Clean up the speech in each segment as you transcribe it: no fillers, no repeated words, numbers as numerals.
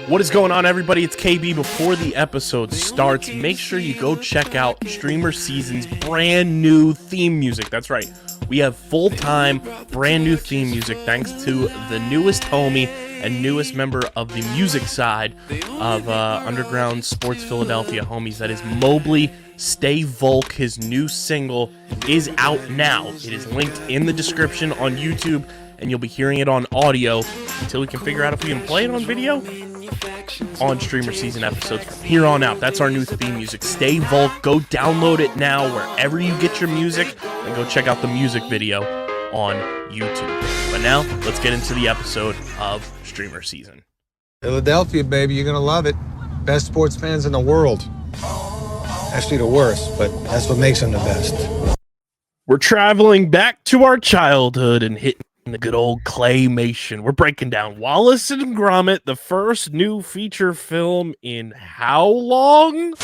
What is going on, everybody? It's KB. Before the episode starts, make sure you go check out StreamerSZN's brand new theme music. That's right. We have full-time, brand new theme music thanks to the newest homie and newest member of the music side of Underground Sports Philadelphia homies. That is Mobley. Stay Volk. His new single is out now. It is linked in the description on YouTube, and you'll be hearing it on audio until we can figure out if we can play it on video on StreamerSZN episodes from here on out. That's our new theme music. Stay Volk. Go download it now wherever you get your music, and go check out the music video on YouTube. But now, let's get into the episode of StreamerSZN. Philadelphia, baby, you're gonna love it. Best sports fans in the world. Actually, the worst, but that's what makes them the best. We're traveling back to our childhood and hitting the good old claymation. We're breaking down Wallace and Gromit, the first new feature film in how long?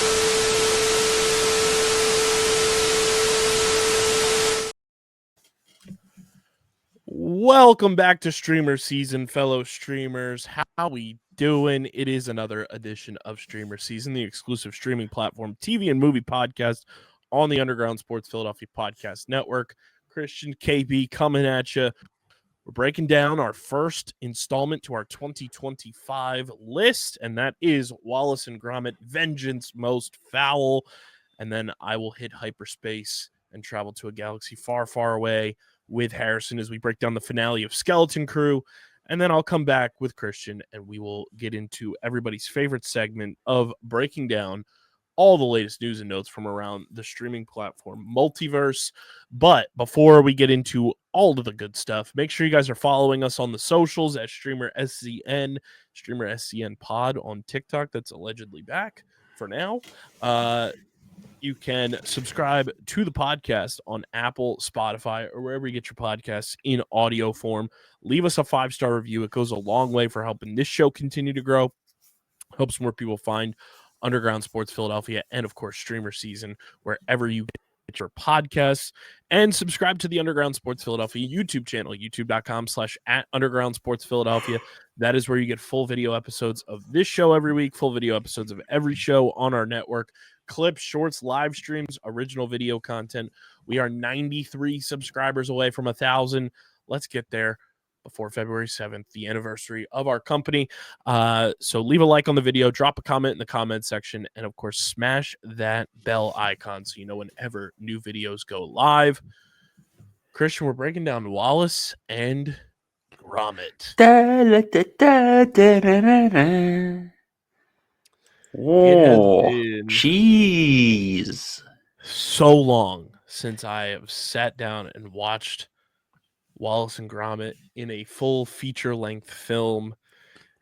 Welcome back to StreamerSZN, fellow streamers. How we doing? It is another edition of StreamerSZN, the exclusive streaming platform TV and movie podcast on the Underground Sports Philadelphia Podcast Network. Christian KB coming at you. We're breaking down our first installment to our 2025 list, and that is Wallace and Gromit, Vengeance Most Fowl. And then I will hit hyperspace and travel to a galaxy far, far away with Harrison as we break down the finale of Skeleton Crew. And then I'll come back with Christian, and we will get into everybody's favorite segment of breaking down all the latest news and notes from around the streaming platform Multiverse. But before we get into all of the good stuff, make sure you guys are following us on the socials at StreamerSZN, StreamerSZN Pod on TikTok. That's allegedly back for now. You can subscribe to the podcast on Apple, Spotify, or wherever you get your podcasts in audio form. Leave us a 5-star review. It goes a long way for helping this show continue to grow, helps more people find Underground Sports Philadelphia, and of course StreamerSZN wherever you get your podcasts. And subscribe to the Underground Sports Philadelphia YouTube channel, youtube.com/@Underground Sports Philadelphia. That is where you get full video episodes of this show every week, full video episodes of every show on our network, clips, shorts, live streams, original video content. We are 93 subscribers away from 1,000. Let's get there before February 7th, the anniversary of our company. So leave a like on the video, drop a comment in the comment section, and of course, smash that bell icon so you know whenever new videos go live. Christian, we're breaking down Wallace and Gromit. Oh, it has been jeez. so long since I have sat down and watched Wallace and Gromit in a full feature-length film,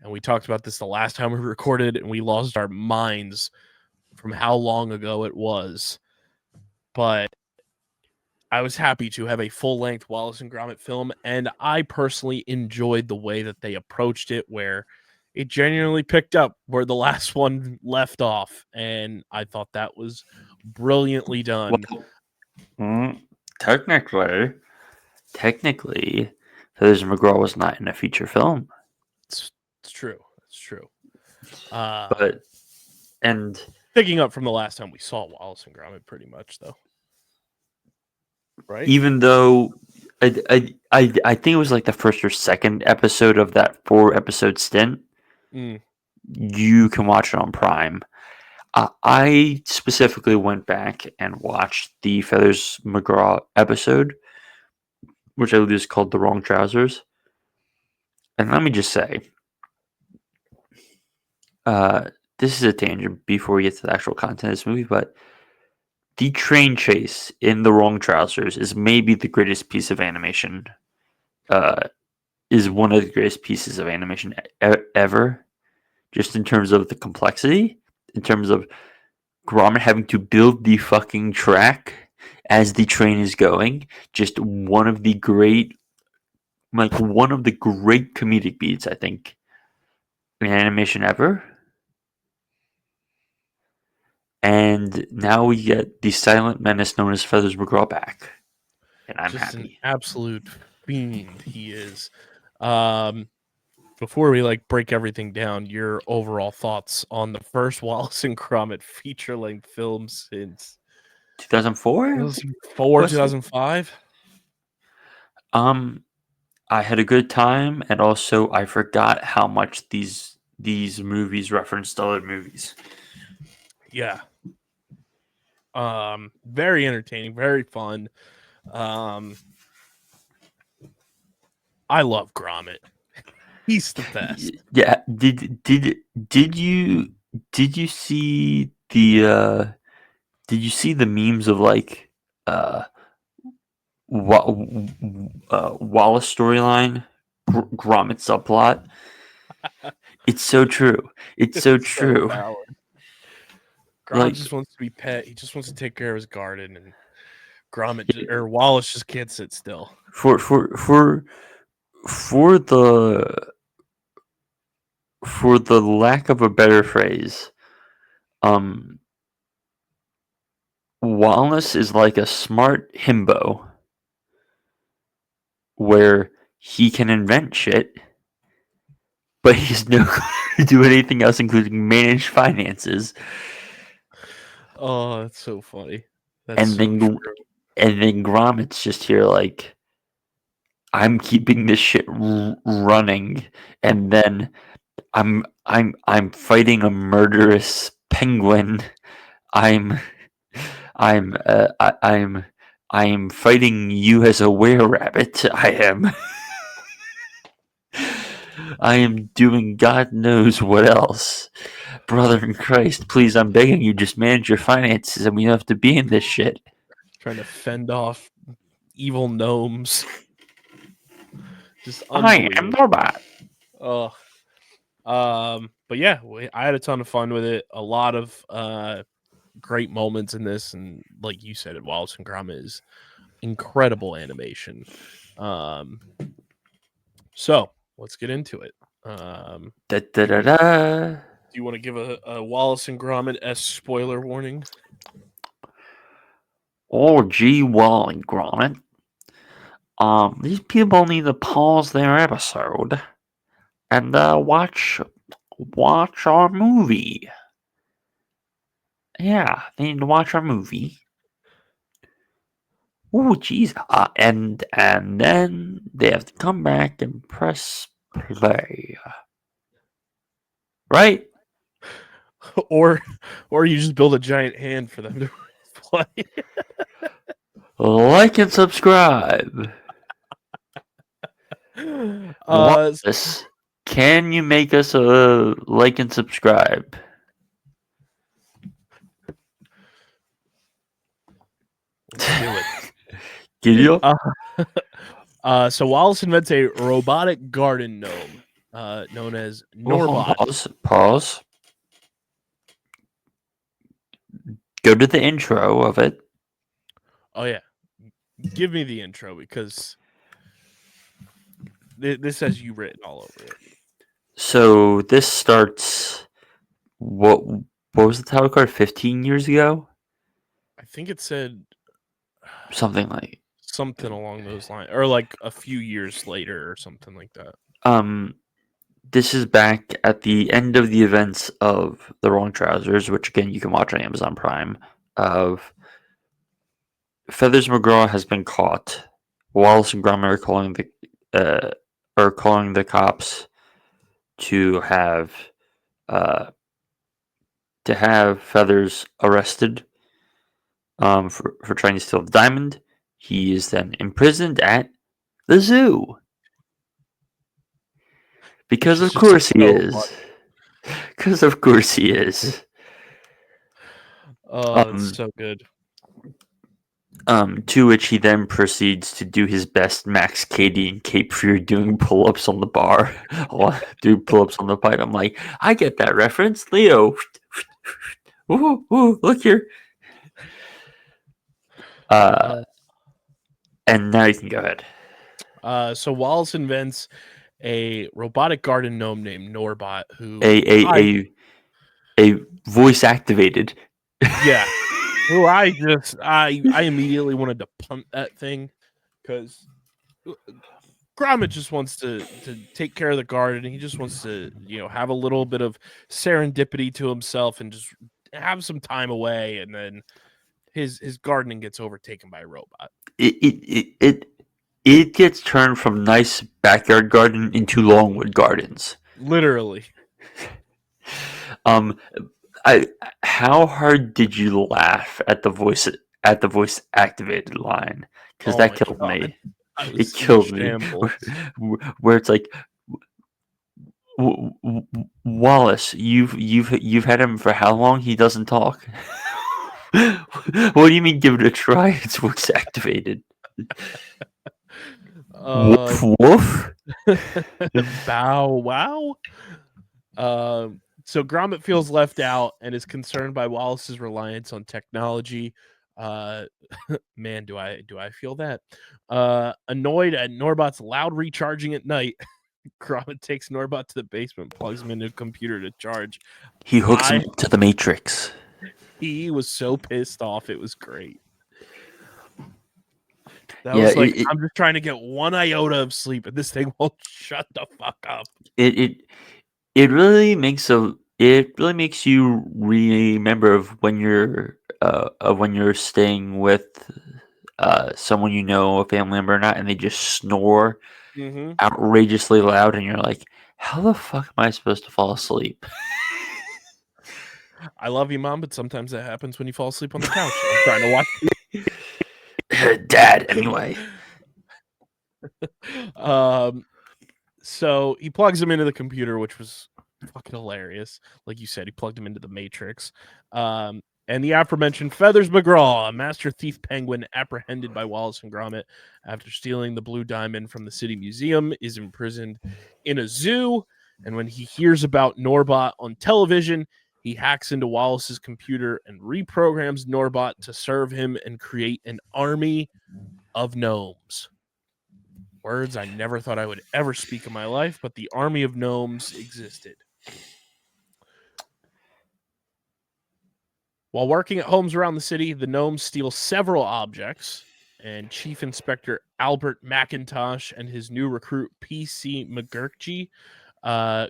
and we talked about this the last time we recorded, and we lost our minds from how long ago it was. But I was happy to have a full-length Wallace and Gromit film, and I personally enjoyed the way that they approached it, where it genuinely picked up where the last one left off, and I thought that was brilliantly done. Well, technically, Feathers McGraw was not in a feature film. It's true. It's true. And picking up from the last time we saw Wallace and Gromit, pretty much, though. Right? even though I think it was like the first or second episode of that 4-episode stint, you can watch it on Prime. I specifically went back and watched the Feathers McGraw episode, which I believe is called The Wrong Trousers. And let me just say, this is a tangent before we get to the actual content of this movie, but the train chase in The Wrong Trousers is maybe the greatest piece of animation, is one of the greatest pieces of animation ever, just in terms of the complexity, in terms of Gromit having to build the fucking track as the train is going. Just one of the great comedic beats, I think, in animation ever. And now we get the silent menace known as Feathers McGraw back. And I'm just happy. An absolute fiend he is. before we break everything down, your overall thoughts on the first Wallace and Gromit feature-length film since 2004? 2004, 2005? I had a good time, and also I forgot how much these movies referenced other movies. Yeah. Very entertaining, very fun. I love Gromit. He's the best. Yeah. Did you see the memes of Wallace storyline, Gromit subplot? It's so true. It's so true. Gromit just wants to be pet. He just wants to take care of his garden, and Wallace just can't sit still. For the lack of a better phrase, Wallace is like a smart himbo where he can invent shit, but he's no good to do anything else, including manage finances. Oh, that's so funny. And then Gromit's just here like, I'm keeping this shit running, and then I'm fighting a murderous penguin. I'm fighting you as a were-rabbit. I am doing God knows what else. Brother in Christ, please, I'm begging you, just manage your finances and we don't have to be in this shit. Trying to fend off evil gnomes. Just I am Norbot. Oh. But yeah, I had a ton of fun with it. A lot of great moments in this, and like you said, Wallace and Gromit is incredible animation. So let's get into it. Do you want to give a Wallace and Gromit-esque spoiler warning? Oh, gee, Wall and Gromit. These people need to pause their episode and watch our movie. Yeah, they need to watch our movie. Oh, jeez. And then they have to come back and press play. Right? Or you just build a giant hand for them to play. Like and subscribe. Wallace, can you make us a like and subscribe? Let's do it. Can you? So Wallace invents a robotic garden gnome known as Norbot. Pause. Go to the intro of it. Oh yeah, give me the intro because this has you written all over it. So this starts. What was the title card? 15 years ago. I think it said something along those lines, or like a few years later, or something like that. This is back at the end of the events of The Wrong Trousers, which again you can watch on Amazon Prime. Of Feathers McGraw has been caught. Wallace and Gromit are calling the cops to have Feathers arrested for trying to steal the diamond. He is then imprisoned at the zoo. Because of course he is. Because of course he is. Oh, it's so good. To which he then proceeds to do his best Max Cady and Cape Fear doing pull-ups on the bar. Do pull-ups on the pipe. I'm like, I get that reference. Leo. Ooh, look here. And now you can go ahead. So Wallace invents a robotic garden gnome named Norbot, who a voice activated. Yeah. Who I immediately wanted to punt that thing because Gromit just wants to take care of the garden. He just wants to, have a little bit of serendipity to himself and just have some time away. And then his gardening gets overtaken by a robot. It gets turned from nice backyard garden into Longwood Gardens. Literally. How hard did you laugh at the voice activated line? Because that killed me. It killed me. Where it's like, Wallace, you've had him for how long? He doesn't talk. What do you mean? Give it a try. It's voice activated. Woof woof. Bow wow. So Gromit feels left out and is concerned by Wallace's reliance on technology. Man, do I feel that. Annoyed at Norbot's loud recharging at night, Gromit takes Norbot to the basement, plugs him into a computer to charge. He hooks him to the Matrix. He was so pissed off. It was great. That was like, I'm just trying to get one iota of sleep, and this thing won't shut the fuck up. It really makes you remember of when you're staying with someone you know, a family member or not, and they just snore outrageously loud, and you're like, how the fuck am I supposed to fall asleep? I love you, Mom, but sometimes that happens when you fall asleep on the couch. I'm trying to watch. Dad, anyway. So he plugs him into the computer, which was fucking hilarious. Like you said, he plugged him into the Matrix. And the aforementioned Feathers McGraw, a master thief penguin apprehended by Wallace and Gromit after stealing the blue diamond from the city museum, is imprisoned in a zoo. And when he hears about Norbot on television, he hacks into Wallace's computer and reprograms Norbot to serve him and create an army of gnomes. Words I never thought I would ever speak in my life, but the army of gnomes existed. While working at homes around the city, the gnomes steal several objects, and Chief Inspector Albert McIntosh and his new recruit P.C. McGurkey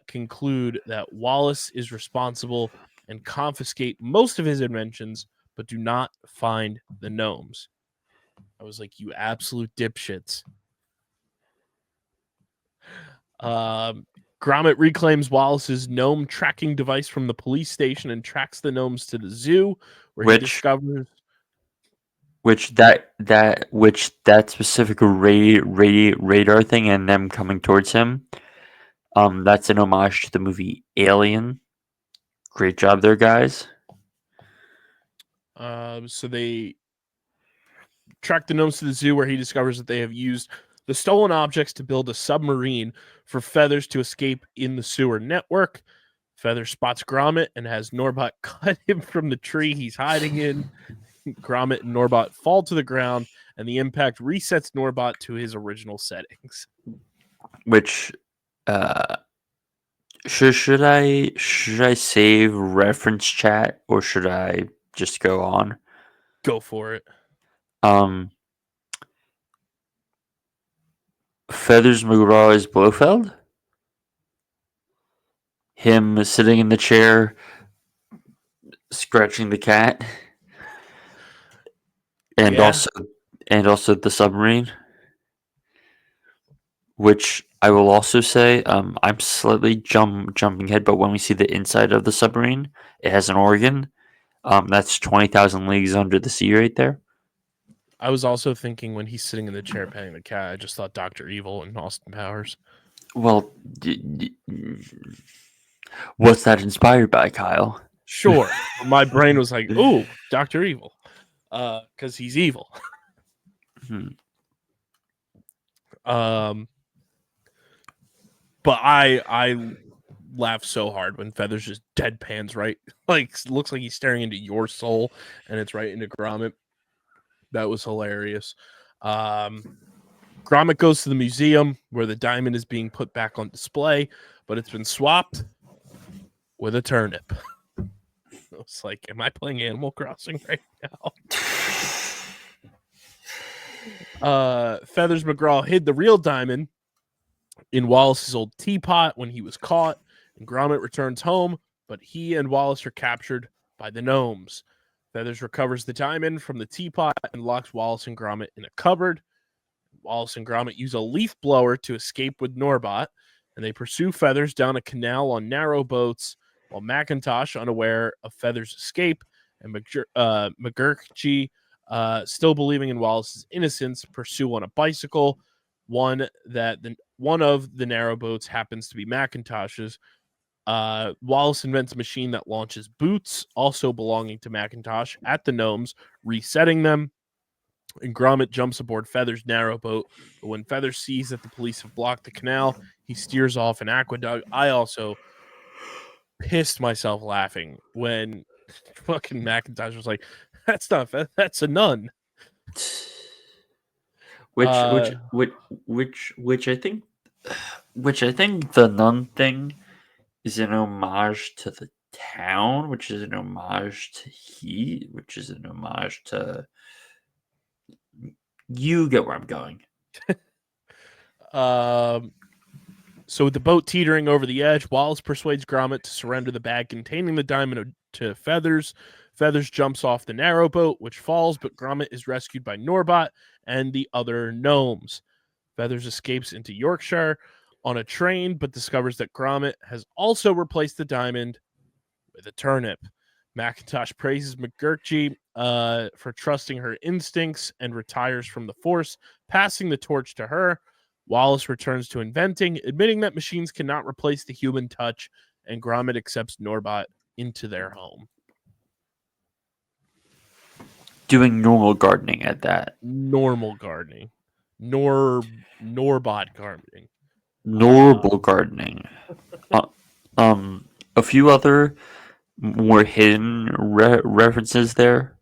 conclude that Wallace is responsible and confiscate most of his inventions, but do not find the gnomes. I was like, you absolute dipshits. Gromit reclaims Wallace's gnome tracking device from the police station and tracks the gnomes to the zoo, where he discovers that specific radar thing and them coming towards him. That's an homage to the movie Alien. Great job there, guys. So they track the gnomes to the zoo, where he discovers that they have used the stolen objects to build a submarine for Feathers to escape in the sewer network. Feathers spots Gromit and has Norbot cut him from the tree he's hiding in. Gromit and Norbot fall to the ground, and the impact resets Norbot to his original settings. Which, should I save reference chat, or should I just go on? Go for it. Feathers McGraw is Blofeld. Him sitting in the chair, scratching the cat, and also the submarine. Which I will also say, I'm slightly jumping ahead, but when we see the inside of the submarine, it has an organ. That's 20,000 leagues under the sea right there. I was also thinking when he's sitting in the chair petting the cat, I just thought Dr. Evil and Austin Powers. Well, what's that inspired by, Kyle? Sure. My brain was like, ooh, Dr. Evil. Because he's evil. But I laugh so hard when Feathers just deadpans right. Like, looks like he's staring into your soul, and it's right into Gromit. That was hilarious. Gromit goes to the museum where the diamond is being put back on display, but it's been swapped with a turnip. I was like, am I playing Animal Crossing right now? Feathers McGraw hid the real diamond in Wallace's old teapot when he was caught, and Gromit returns home, but he and Wallace are captured by the gnomes. Feathers recovers the diamond from the teapot and locks Wallace and Gromit in a cupboard. Wallace and Gromit use a leaf blower to escape with Norbot, and they pursue Feathers down a canal on narrow boats, while Macintosh, unaware of Feathers' escape, and McGurkgy, still believing in Wallace's innocence, pursue on a bicycle. One of the narrow boats happens to be Macintosh's. Wallace invents a machine that launches boots, also belonging to Macintosh, at the gnomes, resetting them. And Gromit jumps aboard Feathers' narrow boat. But when Feathers sees that the police have blocked the canal, he steers off an aqueduct. I also pissed myself laughing when fucking Macintosh was like, "That's not that's a nun." Which I think the nun thing is an homage to the town, which is an homage to which is an homage to. You get where I'm going. So with the boat teetering over the edge, Wallace persuades Gromit to surrender the bag containing the diamond to Feathers. Feathers jumps off the narrow boat, which falls, but Gromit is rescued by Norbot and the other gnomes. Feathers escapes into Yorkshire on a train, but discovers that Gromit has also replaced the diamond with a turnip. Macintosh praises McGurkgy for trusting her instincts and retires from the force, passing the torch to her. Wallace returns to inventing, admitting that machines cannot replace the human touch, and Gromit accepts Norbot into their home. Doing normal gardening at that. Normal gardening. Norbot gardening. Normal gardening. A few other more hidden references there.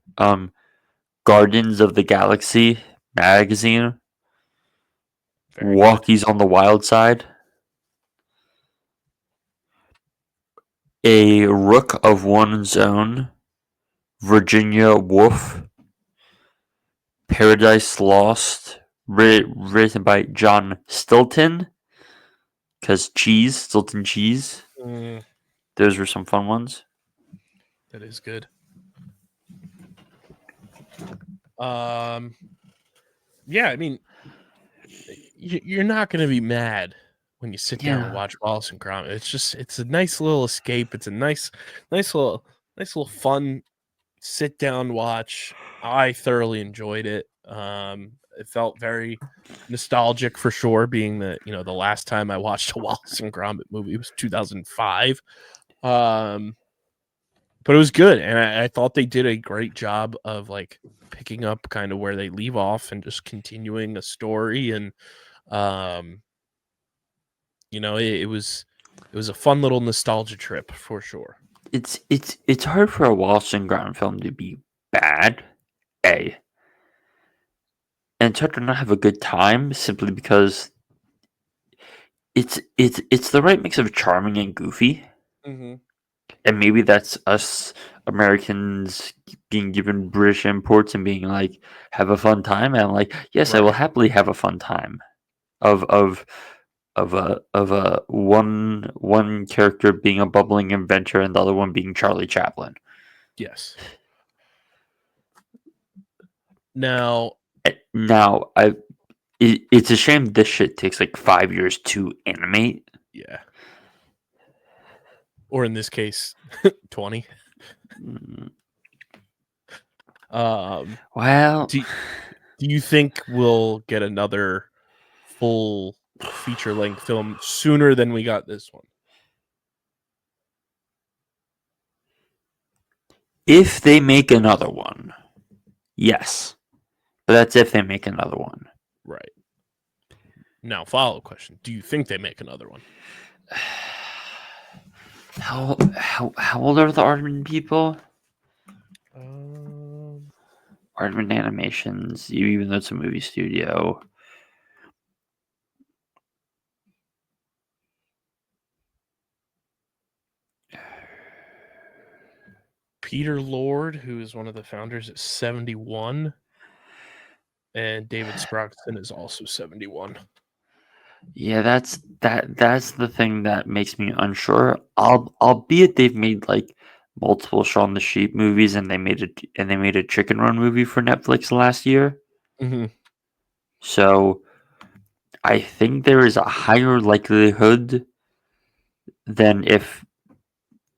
Guardians of the Galaxy magazine. Walkies on the Wild Side. A Rook of One's Own. Virginia Woolf. Paradise Lost. Written by John Stilton. Because Stilton cheese. Those were some fun ones. That is good. Yeah, I mean, you're not going to be mad when you sit down and watch Wallace and Gromit. It's a nice little escape. It's a nice little fun sit down watch. I thoroughly enjoyed it. It felt very nostalgic for sure, being the last time I watched a Wallace and Gromit movie was 2005. But it was good, and I thought they did a great job of like picking up kind of where they leave off and just continuing a story. And it was a fun little nostalgia trip for sure. It's hard for a Wallace and Gromit film to be bad, and it's hard to not have a good time simply because it's the right mix of charming and goofy. Mm-hmm. And maybe that's us Americans being given British imports and being like, have a fun time. And I'm like, yes, right. I will happily have a fun time. Of one character being a bubbling inventor and the other one being Charlie Chaplin. Yes. Now, it's a shame this shit takes like 5 years to animate. Yeah. Or in this case, 20. Well, do you think we'll get another full feature-length film sooner than we got this one? If they make another one, yes. But that's if they make another one. Right. Now, follow-up question. Do you think they make another one? How old are the Aardman people? Aardman Animations, even though it's a movie studio. Peter Lord, who is one of the founders, is 71. And David Sproxton is also 71. Yeah, that's the thing that makes me unsure. Albeit they've made like multiple Shaun the Sheep movies, and they made a Chicken Run movie for Netflix last year. Mm-hmm. So I think there is a higher likelihood than if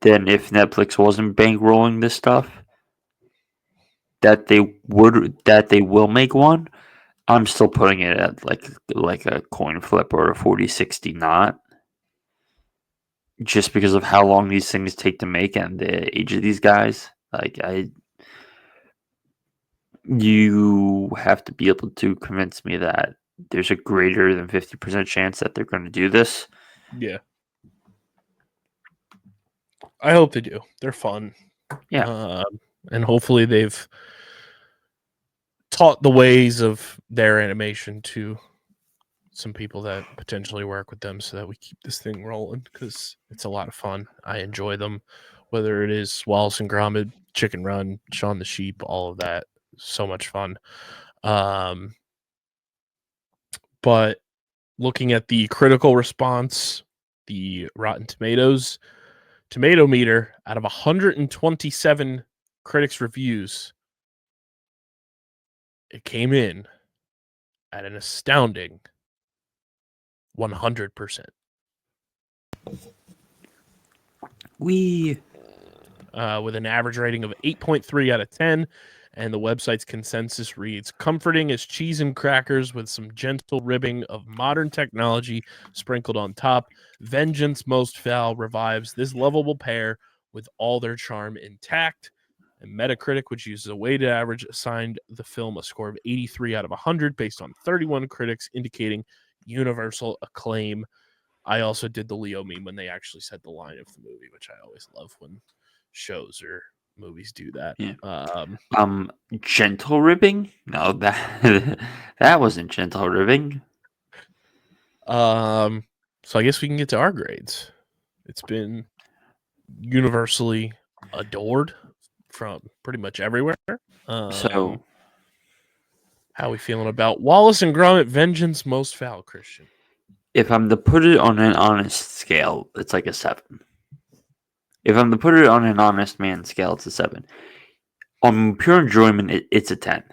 Netflix wasn't bankrolling this stuff that they will make one. I'm still putting it at like a coin flip or a 40-60 not, just because of how long these things take to make and the age of these guys. You have to be able to convince me that there's a greater than 50% chance that they're going to do this. Yeah. I hope they do. They're fun. Yeah. And hopefully they've taught the ways of their animation to some people that potentially work with them so that we keep this thing rolling, because it's a lot of fun. I enjoy them, whether it is Wallace and Gromit, Chicken Run, Shaun the Sheep, all of that. So much fun. But looking at the critical response, the Rotten Tomatoes tomato meter, out of 127 critics' reviews, it came in at an astounding 100%. With an average rating of 8.3 out of 10, and the website's consensus reads, comforting as cheese and crackers with some gentle ribbing of modern technology sprinkled on top. Vengeance Most Fowl revives this lovable pair with all their charm intact. And Metacritic, which uses a weighted average, assigned the film a score of 83 out of 100 based on 31 critics, indicating universal acclaim. I also did the Leo meme when they actually said the line of the movie, which I always love when shows or movies do that. Yeah. Gentle ribbing? No, that wasn't gentle ribbing. So I guess we can get to our grades. It's been universally adored from pretty much everywhere. So how are we feeling about Wallace and Gromit Vengeance Most Fowl, Christian? if I'm to put it on an honest scale, it's like a 7. If I'm to put it on an honest man scale, it's a 7. On pure enjoyment, it's a 10.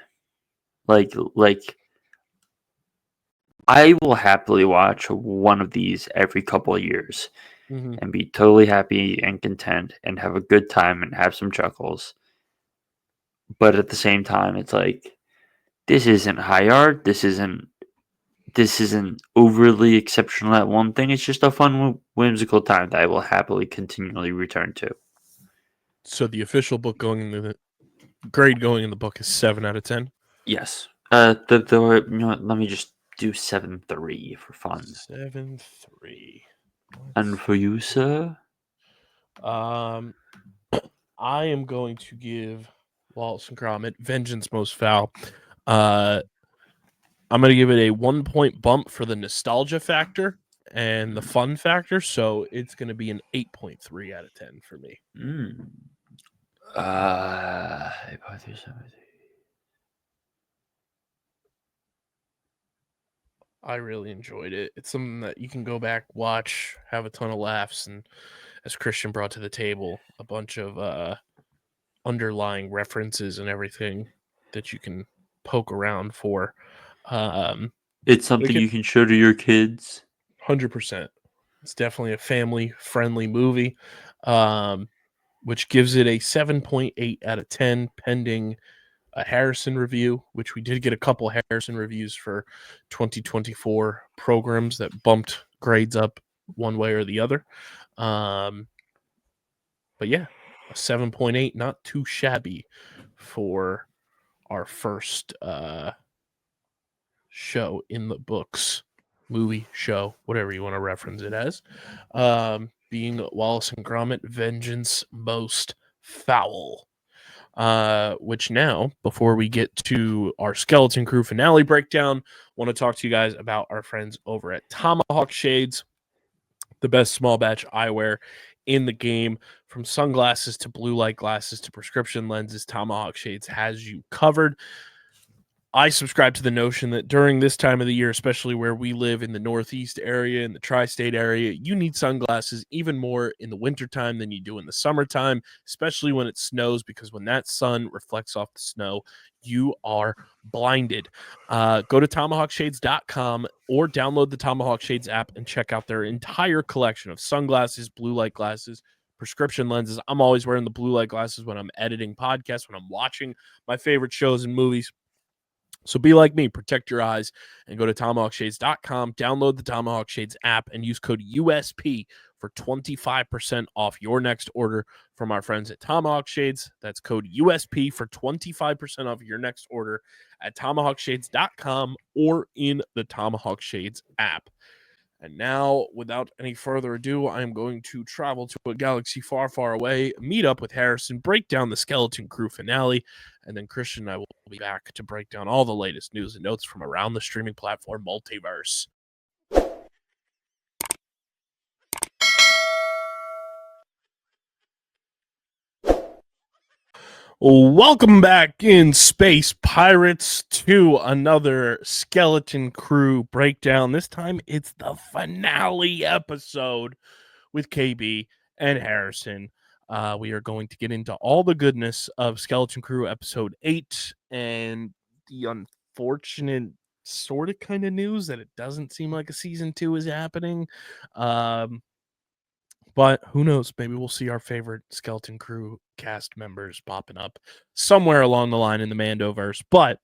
Like I will happily watch one of these every couple of years and be totally happy and content and have a good time and have some chuckles. But at the same time, it's like, this isn't high art. This isn't overly exceptional at one thing. It's just a fun, whimsical time that I will happily continually return to. So the official book grade going in the book is 7 out of 10. Yes. You know what, let me just do 7.3 for fun. 7.3. And for you, sir? I am going to give Wallace and Gromit Vengeance Most Fowl. I'm going to give it a 1-point bump for the nostalgia factor and the fun factor. So it's going to be an 8.3 out of 10 for me. 8.3. I really enjoyed it. It's something that you can go back, watch, have a ton of laughs, and as Christian brought to the table, a bunch of underlying references and everything that you can poke around for. It's something you can show to your kids. 100%. It's definitely a family-friendly movie, which gives it a 7.8 out of 10, pending a Harrison review, which we did get a couple Harrison reviews for 2024 programs that bumped grades up one way or the other. But yeah, a 7.8, not too shabby for our first show in the books, movie, show, whatever you want to reference it as, being Wallace and Gromit Vengeance Most Fowl. Which now, before we get to our Skeleton Crew finale breakdown, want to talk to you guys about our friends over at Tomahawk Shades, the best small batch eyewear in the game. From sunglasses to blue light glasses to prescription lenses, Tomahawk Shades has you covered. I subscribe to the notion that during this time of the year, especially where we live in the Northeast area, in the tri-state area, you need sunglasses even more in the wintertime than you do in the summertime, especially when it snows, because when that sun reflects off the snow, you are blinded. Go to TomahawkShades.com or download the Tomahawk Shades app and check out their entire collection of sunglasses, blue light glasses, prescription lenses. I'm always wearing the blue light glasses when I'm editing podcasts, when I'm watching my favorite shows and movies. So be like me, protect your eyes, and go to TomahawkShades.com, download the Tomahawk Shades app, and use code USP for 25% off your next order from our friends at Tomahawk Shades. That's code USP for 25% off your next order at TomahawkShades.com or in the Tomahawk Shades app. And now, without any further ado, I am going to travel to a galaxy far, far away, meet up with Harrison, break down the Skeleton Crew finale, and then Christian and I will be back to break down all the latest news and notes from around the streaming platform multiverse. Welcome back in Space Pirates to another Skeleton Crew breakdown. This time it's the finale episode with KB and Harrison. We are going to get into all the goodness of Skeleton Crew episode 8 and the unfortunate sort of kind of news that it doesn't seem like a season 2 is happening. But who knows? Maybe we'll see our favorite Skeleton Crew cast members popping up somewhere along the line in the Mandoverse. But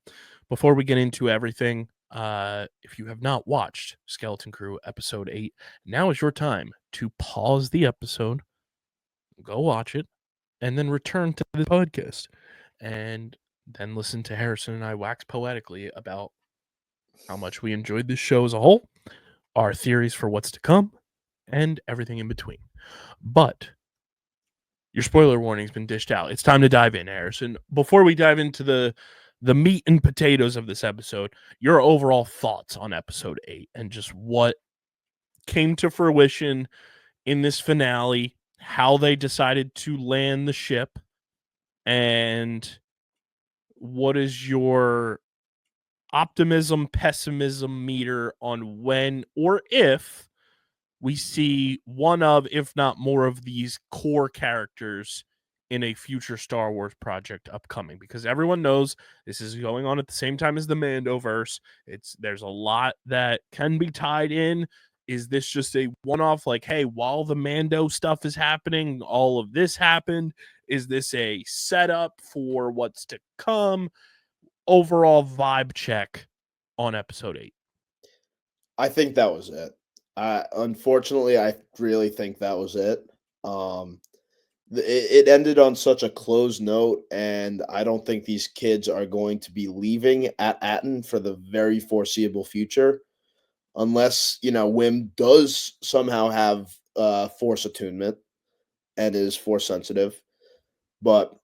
before we get into everything, if you have not watched Skeleton Crew episode 8, now is your time to pause the episode, go watch it, and then return to the podcast. And then listen to Harrison and I wax poetically about how much we enjoyed this show as a whole, our theories for what's to come, and everything in between. But your spoiler warning's been dished out. It's time to dive in, Harrison. Before we dive into the meat and potatoes of this episode, your overall thoughts on episode 8 and just what came to fruition in this finale, how they decided to land the ship, and what is your optimism, pessimism meter on when or if we see one of, if not more of these core characters in a future Star Wars project upcoming, because everyone knows this is going on at the same time as the Mandoverse. There's a lot that can be tied in. Is this just a one-off, like, hey, while the Mando stuff is happening, all of this happened? Is this a setup for what's to come? Overall vibe check on episode 8. I think that was it. Unfortunately, I really think that was it. It ended on such a closed note, and I don't think these kids are going to be leaving at Atten for the very foreseeable future, unless Wim does somehow have force attunement and is force sensitive. But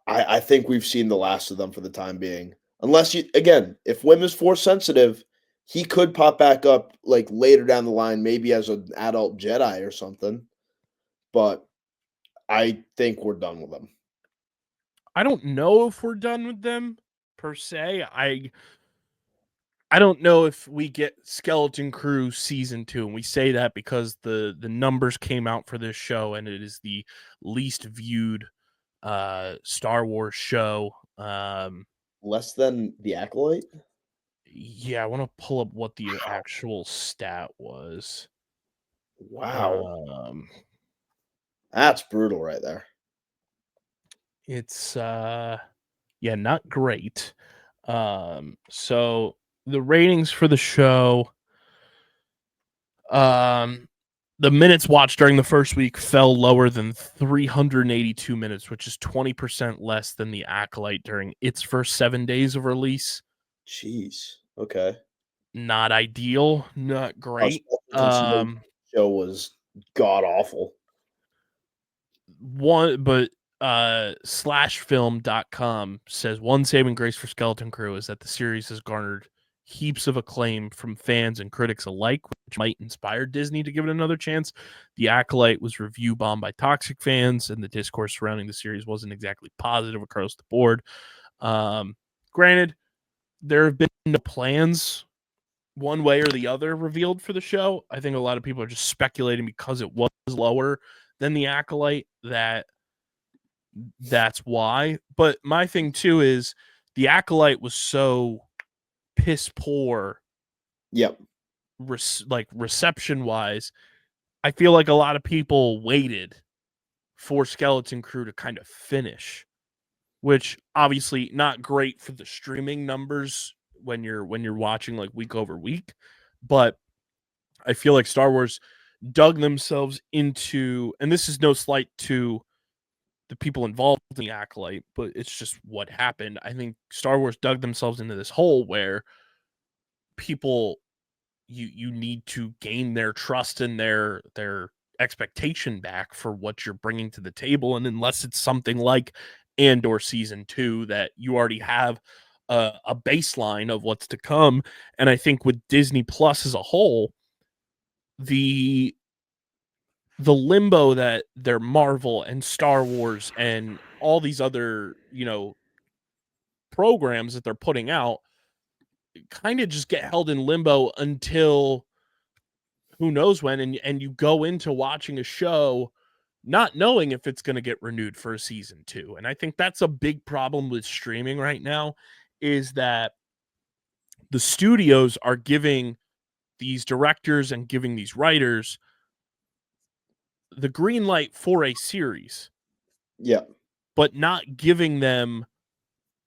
I think we've seen the last of them for the time being. Unless if Wim is force sensitive, he could pop back up like later down the line, maybe as an adult Jedi or something. But I think we're done with them. I don't know if we're done with them per se. I don't know if we get Skeleton Crew season 2, and we say that because the numbers came out for this show, and it is the least viewed Star Wars show. Less than The Acolyte? Yeah, I want to pull up what the actual stat was. Wow. That's brutal right there. It's not great. So the ratings for the show, the minutes watched during the first week fell lower than 382 minutes, which is 20% less than The Acolyte during its first 7 days of release. Jeez. Okay. Not ideal, not great. The show was god awful. Slashfilm.com says one saving grace for Skeleton Crew is that the series has garnered heaps of acclaim from fans and critics alike, which might inspire Disney to give it another chance. The Acolyte was review bombed by toxic fans, and the discourse surrounding the series wasn't exactly positive across the board. Granted, there have been no plans one way or the other revealed for the show. I think a lot of people are just speculating because it was lower than the Acolyte that's why. But my thing too is the Acolyte was so piss poor. Yep. Reception wise, I feel like a lot of people waited for Skeleton Crew to kind of finish, which obviously not great for the streaming numbers when you're watching like week over week. But I feel like Star Wars dug themselves into, and this is no slight to the people involved in the Acolyte, but it's just what happened. I think Star Wars dug themselves into this hole where people, you need to gain their trust and their expectation back for what you're bringing to the table, and unless it's something like Andor season 2 that you already have a baseline of what's to come. And I think with Disney Plus as a whole, the limbo that their Marvel and Star Wars and all these other, programs that they're putting out kind of just get held in limbo until who knows when, and you go into watching a show not knowing if it's going to get renewed for a season 2. And I think that's a big problem with streaming right now, is that the studios are giving these directors and giving these writers the green light for a series. Yeah. But not giving them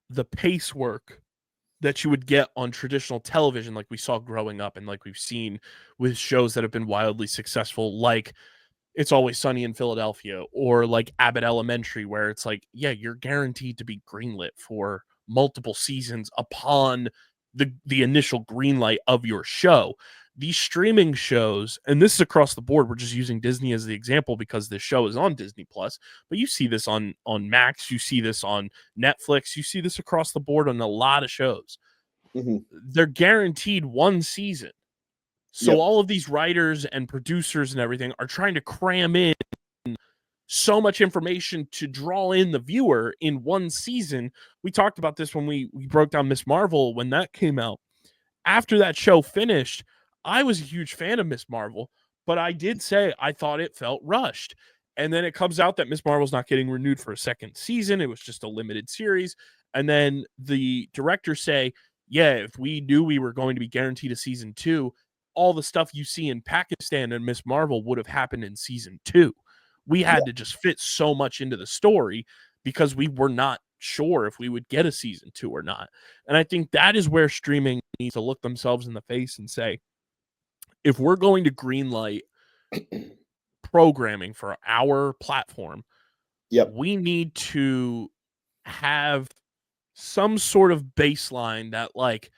the pace work that you would get on traditional television, like we saw growing up and like we've seen with shows that have been wildly successful, like It's Always Sunny in Philadelphia, or like Abbott Elementary, where it's like, yeah, you're guaranteed to be greenlit for multiple seasons upon the initial green light of your show. These streaming shows, and this is across the board, we're just using Disney as the example because this show is on Disney Plus, but you see this on Max, you see this on Netflix, you see this across the board on a lot of shows. Mm-hmm. They're guaranteed one season. So Yep. all of these writers and producers and everything are trying to cram in so much information to draw in the viewer in one season. We talked about this when we broke down Miss Marvel when that came out. After that show finished, I was a huge fan of Miss Marvel, but I did say I thought it felt rushed. And then it comes out that Miss Marvel's not getting renewed for a second season. It was just a limited series. And then the directors say, yeah, if we knew we were going to be guaranteed a season 2, all the stuff you see in Pakistan and Miss Marvel would have happened in season 2. We had to just fit so much into the story because we were not sure if we would get a season 2 or not. And I think that is where streaming needs to look themselves in the face and say, if we're going to greenlight programming for our platform, we need to have some sort of baseline that, like,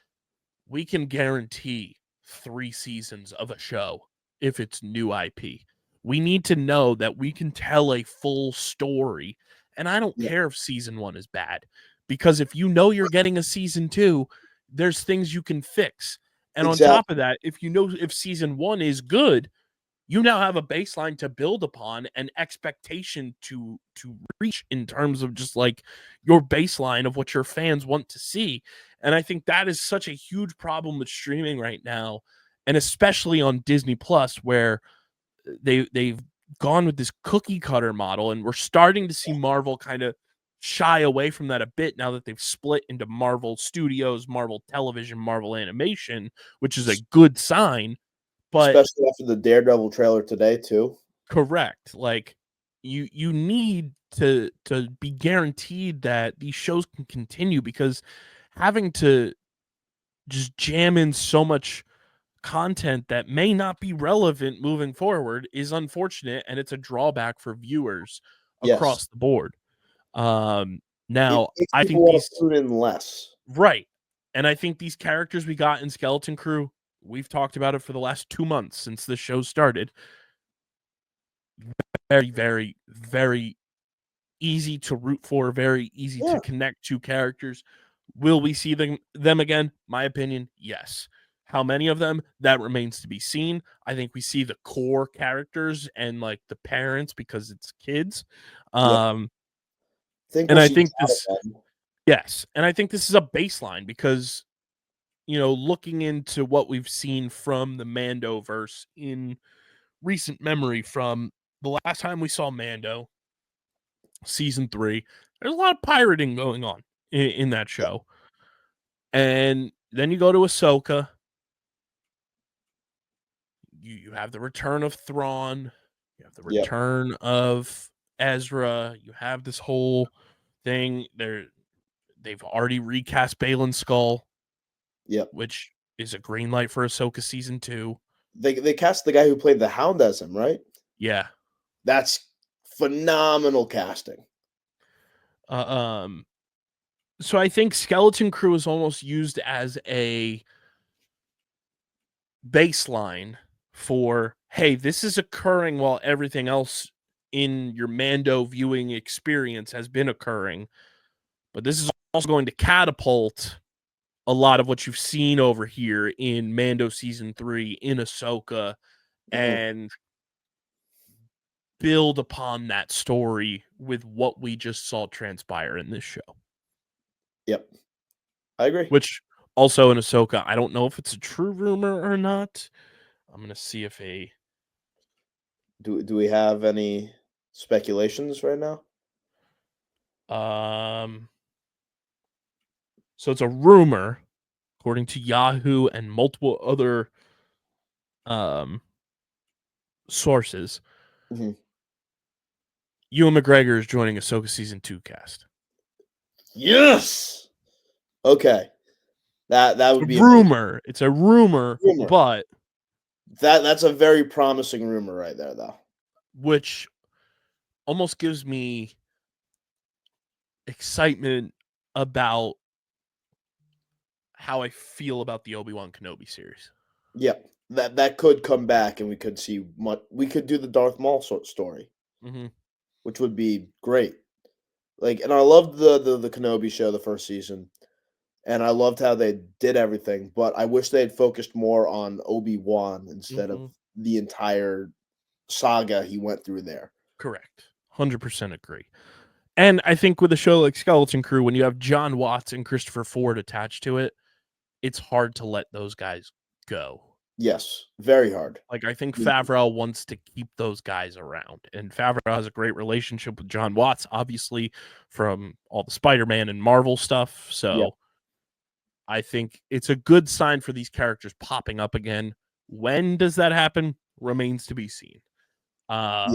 we can guarantee 3 seasons of a show if it's new IP. We need to know that we can tell a full story. And I don't care if season 1 is bad, because if you know you're getting a season 2, there's things you can fix. And on top of that, if you know if season 1 is good, you now have a baseline to build upon, an expectation to reach in terms of just like your baseline of what your fans want to see. And I think that is such a huge problem with streaming right now, and especially on Disney Plus, where they've gone with this cookie cutter model, and we're starting to see Marvel kind of shy away from that a bit now that they've split into Marvel Studios, Marvel Television, Marvel Animation, which is a good sign. But especially after the Daredevil trailer today too. Correct. Like you need to be guaranteed that these shows can continue, because having to just jam in so much content that may not be relevant moving forward is unfortunate, and it's a drawback for viewers across the board. Now I think these tune in less. Right. And I think these characters we got in Skeleton Crew, we've talked about it for the last 2 months since the show started. Very, very, very easy to root for, very easy to connect to characters. Will we see them again? My opinion, yes. How many of them? That remains to be seen. I think we see the core characters and like the parents because it's kids. And I think this, yes, and I think this is a baseline, because looking into what we've seen from the Mandoverse in recent memory from the last time we saw Mando, season 3, there's a lot of pirating going on in that show. And then you go to Ahsoka. You have the return of Thrawn. You have the return of Ezra. You have this whole thing. They've already recast Baylan Skull. Yep. Which is a green light for Ahsoka season 2. They cast the guy who played the Hound as him, right? Yeah. That's phenomenal casting. So I think Skeleton Crew is almost used as a baseline for, hey, this is occurring while everything else in your Mando viewing experience has been occurring. But this is also going to catapult a lot of what you've seen over here in Mando season 3, in Ahsoka, and build upon that story with what we just saw transpire in this show. Yep. I agree. Which also in Ahsoka, I don't know if it's a true rumor or not. I'm going to see if Do we have any speculations right now? So it's a rumor, according to Yahoo and multiple other sources. Ewan McGregor is joining Ahsoka season 2 cast. Yes. Okay. That would be a rumor. It's a rumor, but that's a very promising rumor right there, though. Which almost gives me excitement about how I feel about the Obi-Wan Kenobi series. Yep. That could come back, and we could see we could do the Darth Maul story, which would be great. And I loved the Kenobi show the first season, and I loved how they did everything. But I wish they had focused more on Obi-Wan instead of the entire saga he went through there. Correct. 100% agree. And I think with a show like Skeleton Crew, when you have John Watts and Christopher Ford attached to it, it's hard to let those guys go. Yes, very hard. I think Favreau wants to keep those guys around. And Favreau has a great relationship with John Watts, obviously, from all the Spider-Man and Marvel stuff. So I think it's a good sign for these characters popping up again. When does that happen? Remains to be seen. But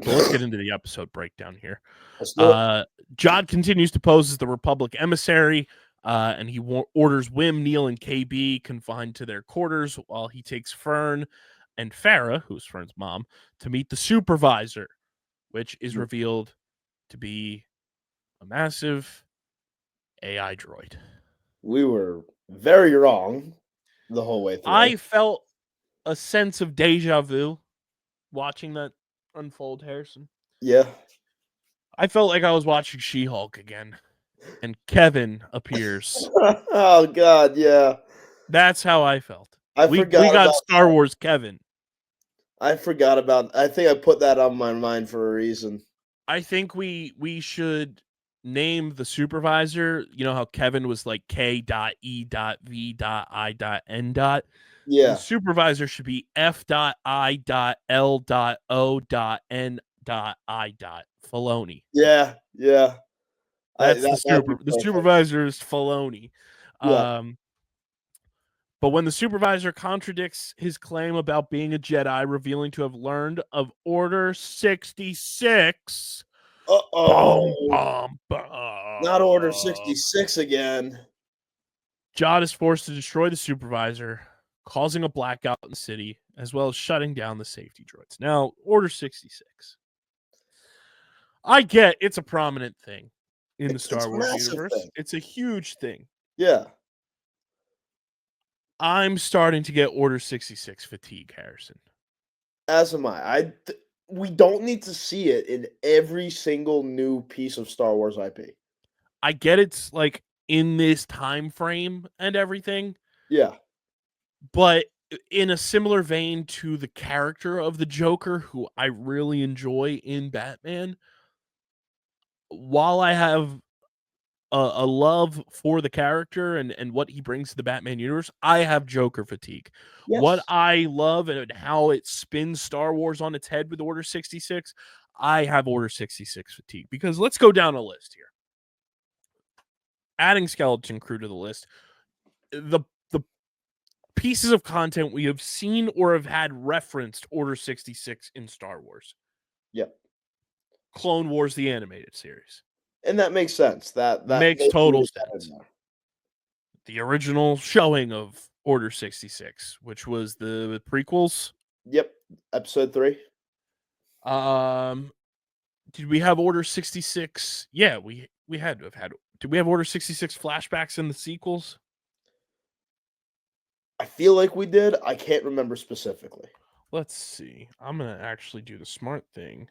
let's get into the episode breakdown here. Jod continues to pose as the Republic emissary, and he orders Wim, Neil, and KB confined to their quarters while he takes Fern and Farah, who's Fern's mom, to meet the supervisor, which is revealed to be a massive AI droid. We were very wrong the whole way through. I felt a sense of deja vu watching that unfold, Harrison. Yeah. I felt like I was watching She-Hulk again, and Kevin appears. Oh, God, yeah. That's how I felt. We got about Star Wars Kevin. I forgot about. I think I put that on my mind for a reason. I think we should name the supervisor. You know how Kevin was like K.E.V.I.N. Yeah. The supervisor should be F.I.L.O.N.I. Filoni. Yeah. That's the supervisor is Filoni. Yeah. But when the supervisor contradicts his claim about being a Jedi, revealing to have learned of Order 66. Not Order 66 again. Jod is forced to destroy the supervisor, causing a blackout in the city, as well as shutting down the safety droids. Now, Order 66. I get it's a prominent thing in the Star Wars universe. It's a huge thing. Yeah. I'm starting to get Order 66 fatigue, Harrison. As am I. We don't need to see it in every single new piece of Star Wars IP. I get it's in this time frame and everything. Yeah. But in a similar vein to the character of the Joker, who I really enjoy in Batman, while I have a love for the character and what he brings to the Batman universe, I have Joker fatigue. What Yes. I love and how it spins Star Wars on its head with Order 66, I have Order 66 fatigue. Because let's go down a list here. Adding Skeleton Crew to the list, the pieces of content we have seen or have had referenced Order 66 in Star Wars. Yep. Clone Wars, the animated series. And that makes sense. That Makes total is sense. there. The original showing of Order 66, which was the prequels. Yep. Episode 3. Did we have Order 66? Yeah, we had to have had. Did we have Order 66 flashbacks in the sequels? I feel like we did. I can't remember specifically. Let's see. I'm going to actually do the smart thing.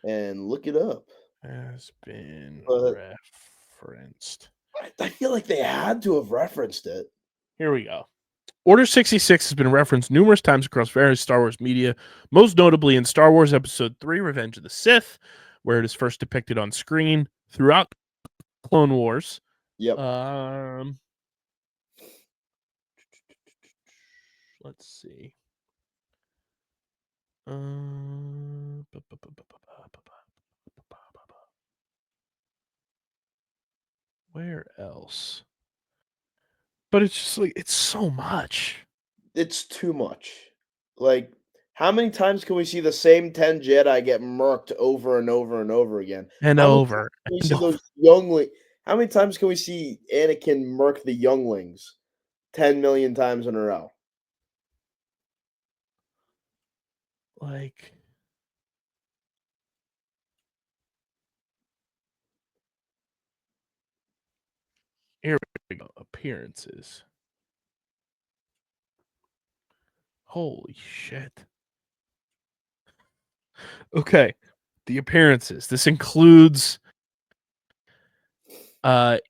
And look it up. Has been referenced. I feel like they had to have referenced it. Here we go. Order 66 has been referenced numerous times across various Star Wars media, most notably in Star Wars Episode 3, Revenge of the Sith, where it is first depicted on screen, throughout Clone Wars. Yep. Let's see. Where else? But it's just like, it's so much. It's too much. Like, how many times can we see the same 10 Jedi get murked over and over and over again? And How many over. times can we and see over. those youngling? How many times can we see Anakin murk the younglings 10 million times in a row? Like, here we go. Appearances. Holy shit. Okay. The appearances. This includes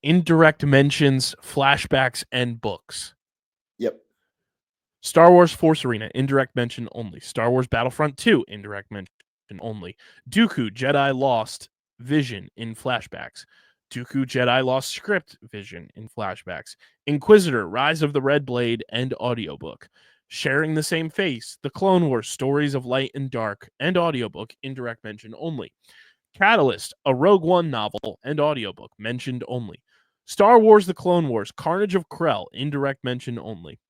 indirect mentions, flashbacks, and books. Yep. Star Wars Force Arena, indirect mention only. Star Wars Battlefront 2, indirect mention only. Dooku, Jedi Lost Vision in flashbacks. Dooku, Jedi Lost Script Vision in flashbacks. Inquisitor, Rise of the Red Blade, and audiobook. Sharing the Same Face, The Clone Wars, Stories of Light and Dark, and audiobook, indirect mention only. Catalyst, a Rogue One novel, and audiobook, mentioned only. Star Wars The Clone Wars, Carnage of Krell, indirect mention only.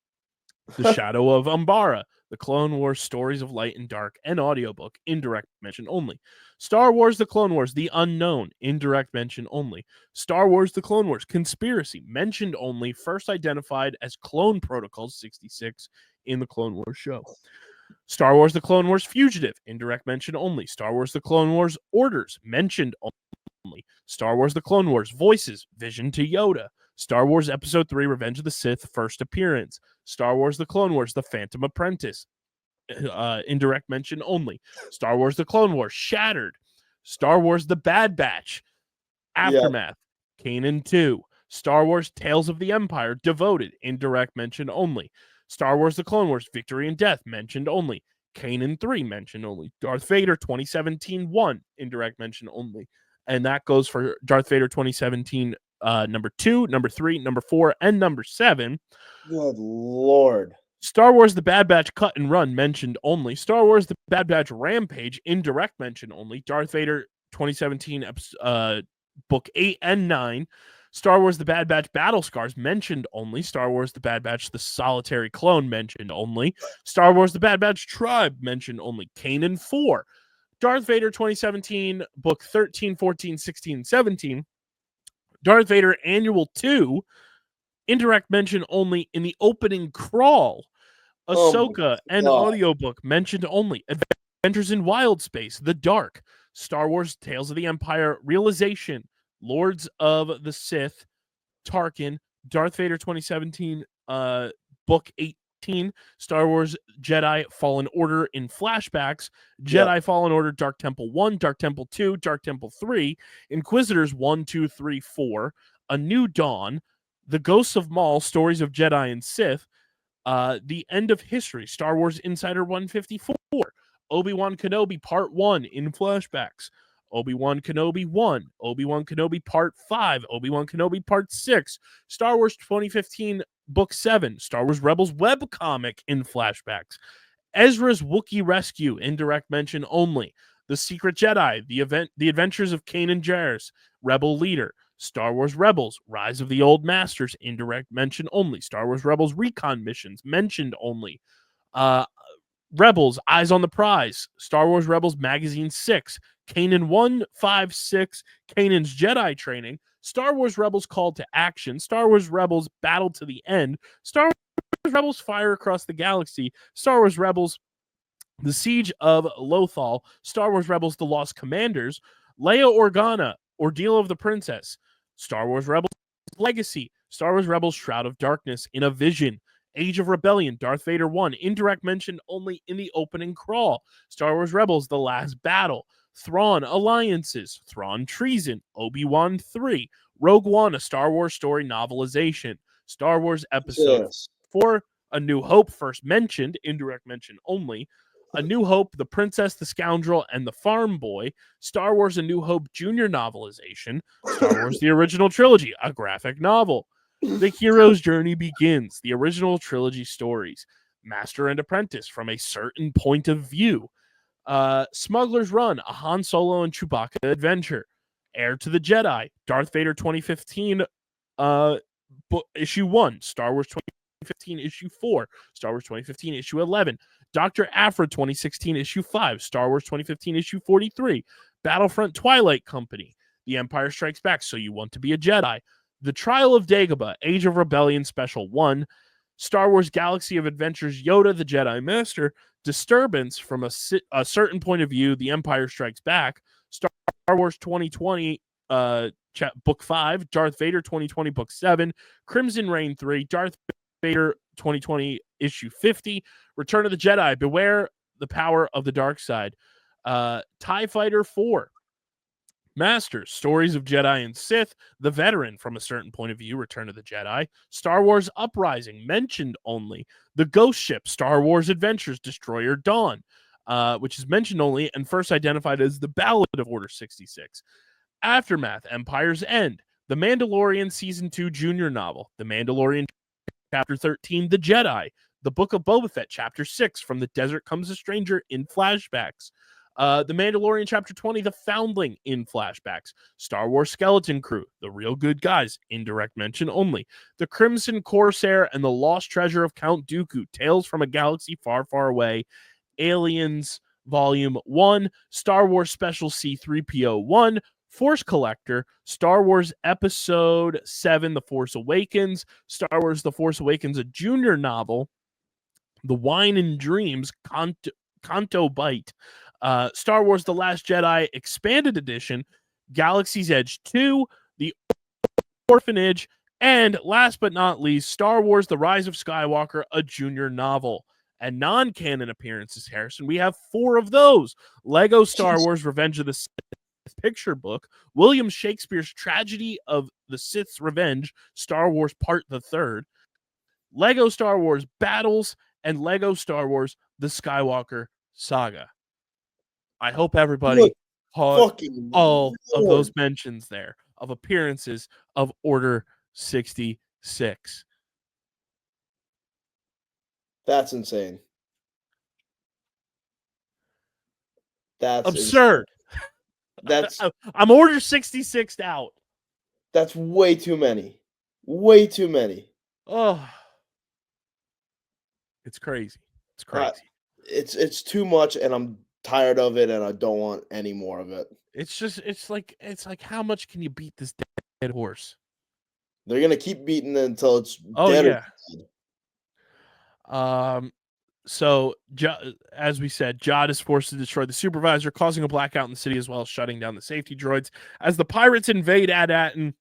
The Shadow of Umbara, The Clone Wars, Stories of Light and Dark, and audiobook, indirect mention only. Star Wars The Clone Wars, The Unknown, indirect mention only. Star Wars The Clone Wars, Conspiracy, mentioned only, first identified as Clone Protocol 66 in the Clone Wars show. Star Wars The Clone Wars, Fugitive, indirect mention only. Star Wars The Clone Wars, Orders, mentioned only. Star Wars The Clone Wars, Voices, Vision to Yoda. Star Wars Episode 3, Revenge of the Sith, first appearance. Star Wars The Clone Wars, The Phantom Apprentice, indirect mention only. Star Wars The Clone Wars, Shattered. Star Wars The Bad Batch, Aftermath, Kanan 2. Star Wars Tales of the Empire, Devoted, indirect mention only. Star Wars The Clone Wars, Victory and Death, mentioned only. Kanan 3, mentioned only. Darth Vader 2017 1, indirect mention only. And that goes for Darth Vader 2017 number 2, number 3, number 4, and number 7. Good Lord. Star Wars The Bad Batch Cut and Run, mentioned only. Star Wars The Bad Batch Rampage, indirect mention only. Darth Vader 2017 book 8 and 9. Star Wars The Bad Batch Battle Scars, mentioned only. Star Wars The Bad Batch The Solitary Clone, mentioned only. Star Wars The Bad Batch Tribe, mentioned only. Kanan 4. Darth Vader 2017 book 13, 14, 16, 17. Darth Vader Annual 2, indirect mention only in the opening crawl. Ahsoka and audiobook, mentioned only. Adventures in Wild Space, The Dark. Star Wars Tales of the Empire, Realization. Lords of the Sith, Tarkin. Darth Vader 2017 book 18. Star Wars Jedi Fallen Order in flashbacks. Jedi Fallen Order Dark Temple 1, Dark Temple 2, Dark Temple 3. Inquisitors 1, 2, 3, 4. A New Dawn. The Ghosts of Maul, Stories of Jedi and Sith. The End of History, Star Wars Insider 154. Obi-Wan Kenobi Part 1 in flashbacks. Obi-Wan Kenobi 1, Obi-Wan Kenobi Part 5, Obi-Wan Kenobi Part 6, Star Wars 2015 Book 7, Star Wars Rebels webcomic in flashbacks, Ezra's Wookiee Rescue, indirect mention only, The Secret Jedi, The Adventures of Kanan Jarrus, Rebel Leader, Star Wars Rebels, Rise of the Old Masters, indirect mention only, Star Wars Rebels Recon Missions, mentioned only, Rebels, Eyes on the Prize, Star Wars Rebels Magazine 6, Kanan 156, Kanan's Jedi Training, Star Wars Rebels Call to Action, Star Wars Rebels Battle to the End, Star Wars Rebels Fire Across the Galaxy, Star Wars Rebels The Siege of Lothal, Star Wars Rebels The Lost Commanders, Leia Organa, Ordeal of the Princess, Star Wars Rebels Legacy, Star Wars Rebels Shroud of Darkness, In a Vision, Age of Rebellion, Darth Vader 1, indirect mention only in the opening crawl, Star Wars Rebels The Last Battle, Thrawn Alliances, Thrawn Treason, Obi-Wan 3, Rogue One, a Star Wars story novelization, Star Wars Episode 4, A New Hope, first mentioned, indirect mention only, A New Hope, The Princess, the Scoundrel, and the Farm Boy, Star Wars A New Hope Junior novelization, Star Wars The Original Trilogy, a graphic novel, The Hero's Journey Begins, the original trilogy stories, Master and Apprentice, From a Certain Point of View, Smuggler's Run, a Han Solo and Chewbacca adventure, Heir to the Jedi, Darth Vader 2015, issue 1, Star Wars 2015 issue 4, Star Wars 2015 issue 11, Dr. Aphra 2016 issue 5, Star Wars 2015 issue 43, Battlefront Twilight Company, The Empire Strikes Back, So You Want to Be a Jedi, The Trial of Dagobah, Age of Rebellion Special 1, Star Wars Galaxy of Adventures, Yoda the Jedi Master, Disturbance, From a Certain Point of View, The Empire Strikes Back, Star Wars 2020 Book 5, Darth Vader 2020 Book 7, Crimson Reign 3, Darth Vader 2020 Issue 50, Return of the Jedi, Beware the Power of the Dark Side, TIE Fighter 4, Masters, Stories of Jedi and Sith, The Veteran, From a Certain Point of View, Return of the Jedi, Star Wars Uprising, mentioned only, The Ghost Ship, Star Wars Adventures, Destroyer Dawn, which is mentioned only and first identified as The Ballad of Order 66, Aftermath, Empire's End, The Mandalorian Season 2 Junior Novel, The Mandalorian Chapter 13, The Jedi, The Book of Boba Fett, Chapter 6, From the Desert Comes a Stranger in flashbacks, The Mandalorian Chapter 20, The Foundling in flashbacks, Star Wars Skeleton Crew, The Real Good Guys, indirect mention only, The Crimson Corsair and the Lost Treasure of Count Dooku, Tales from a Galaxy Far, Far Away, Aliens Volume 1, Star Wars Special C-3PO 1, Force Collector, Star Wars Episode 7, The Force Awakens, Star Wars The Force Awakens, a junior novel, The Wine and Dreams, Canto Bite, Star Wars The Last Jedi Expanded Edition, Galaxy's Edge 2, The Orphanage, and last but not least, Star Wars The Rise of Skywalker, a junior novel. And non-canon appearances, Harrison, we have 4 of those. Lego Star Wars Revenge of the Sith picture book, William Shakespeare's Tragedy of the Sith's Revenge, Star Wars Part the Third, Lego Star Wars Battles, and Lego Star Wars The Skywalker Saga. I hope everybody caught all of those mentions there of appearances of Order 66. That's insane. That's absurd. I'm Order 66 out. That's way too many. Way too many. Oh, it's crazy. It's crazy. It's too much, and I'm tired of it, and I don't want any more of it. It's like how much can you beat this dead horse? They're gonna keep beating it until it's dead. So, as we said, Jod is forced to destroy the supervisor, causing a blackout in the city as well as shutting down the safety droids. As the pirates invade Ad-Atten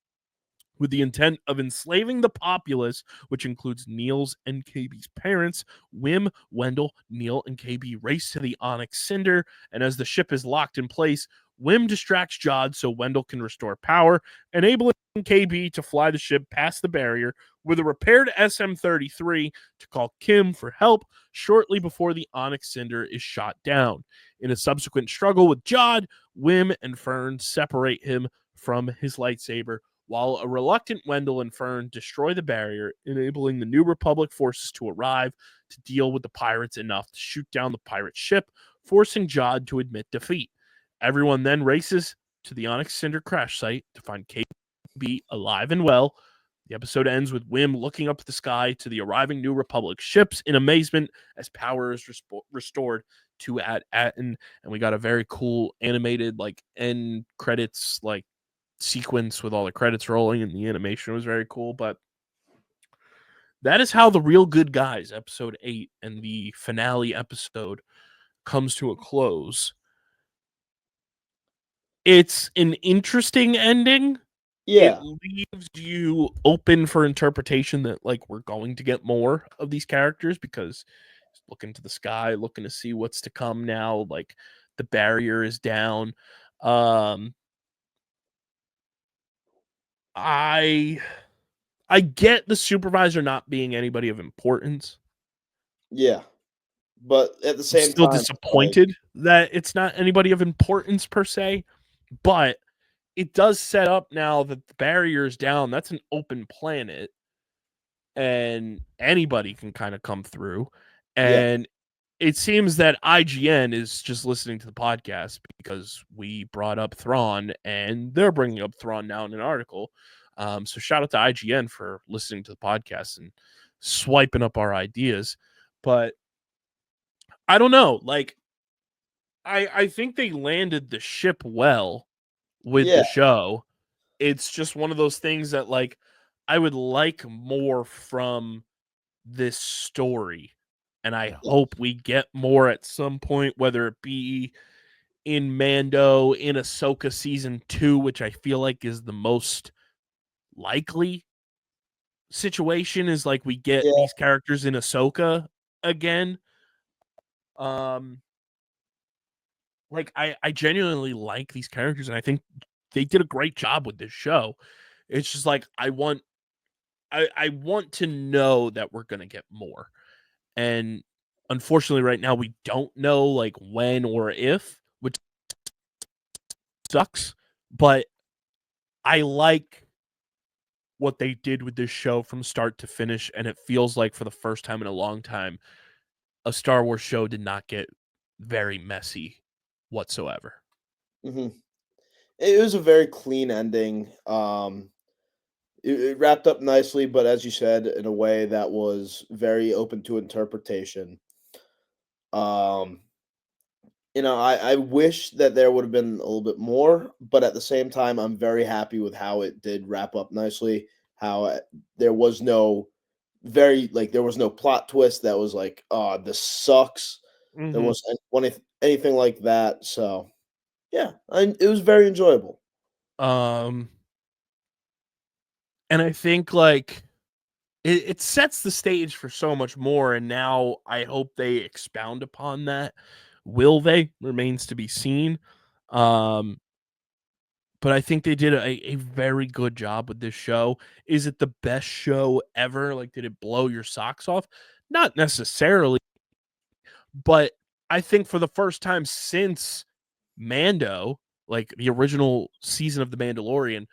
with the intent of enslaving the populace, which includes Neil's and KB's parents, Wim, Wendell, Neil, and KB race to the Onyx Cinder. And as the ship is locked in place, Wim distracts Jod so Wendell can restore power, enabling KB to fly the ship past the barrier with a repaired SM-33 to call Kim for help shortly before the Onyx Cinder is shot down. In a subsequent struggle with Jod, Wim and Fern separate him from his lightsaber, while a reluctant Wendell and Fern destroy the barrier, enabling the New Republic forces to arrive to deal with the pirates enough to shoot down the pirate ship, forcing Jod to admit defeat. Everyone then races to the Onyx Cinder crash site to find KB alive and well. The episode ends with Wim looking up at the sky to the arriving New Republic ships in amazement as power is restored to Atten, and we got a very cool animated end credits sequence with all the credits rolling, and the animation was very cool. But that is how The Real Good Guys episode 8 and the finale episode comes to a close. It's an interesting ending. Yeah. It leaves you open for interpretation that we're going to get more of these characters, because looking to the sky, looking to see what's to come now. The barrier is down. I get the supervisor not being anybody of importance. Yeah. But at the same I'm still time, disappointed that it's not anybody of importance per se, but it does set up now that the barrier is down. That's an open planet, and anybody can kind of come through. And it seems that IGN is just listening to the podcast because we brought up Thrawn, and they're bringing up Thrawn now in an article. So shout out to IGN for listening to the podcast and swiping up our ideas. But I don't know. I think they landed the ship well with the show. It's just one of those things that I would like more from this story. And I hope we get more at some point, whether it be in Mando, in Ahsoka season 2, which I feel like is the most likely situation, is we get these characters in Ahsoka again. I genuinely like these characters, and I think they did a great job with this show. It's just I want to know that we're gonna get more. And unfortunately right now we don't know when or if, which sucks, but I like what they did with this show from start to finish, and it feels like for the first time in a long time a Star Wars show did not get very messy whatsoever. Mm-hmm. It was a very clean ending. It wrapped up nicely, but as you said, in a way that was very open to interpretation. I wish that there would have been a little bit more, but at the same time, I'm very happy with how it did wrap up nicely. How there was no there was no plot twist that was oh, this sucks. Mm-hmm. There wasn't anything like that. So, yeah, it was very enjoyable. And I think it sets the stage for so much more, and now I hope they expound upon that. Will they? Remains to be seen. But I think they did a very good job with this show. Is it the best show ever? Did it blow your socks off? Not necessarily, but I think for the first time since Mando, the original season of The Mandalorian,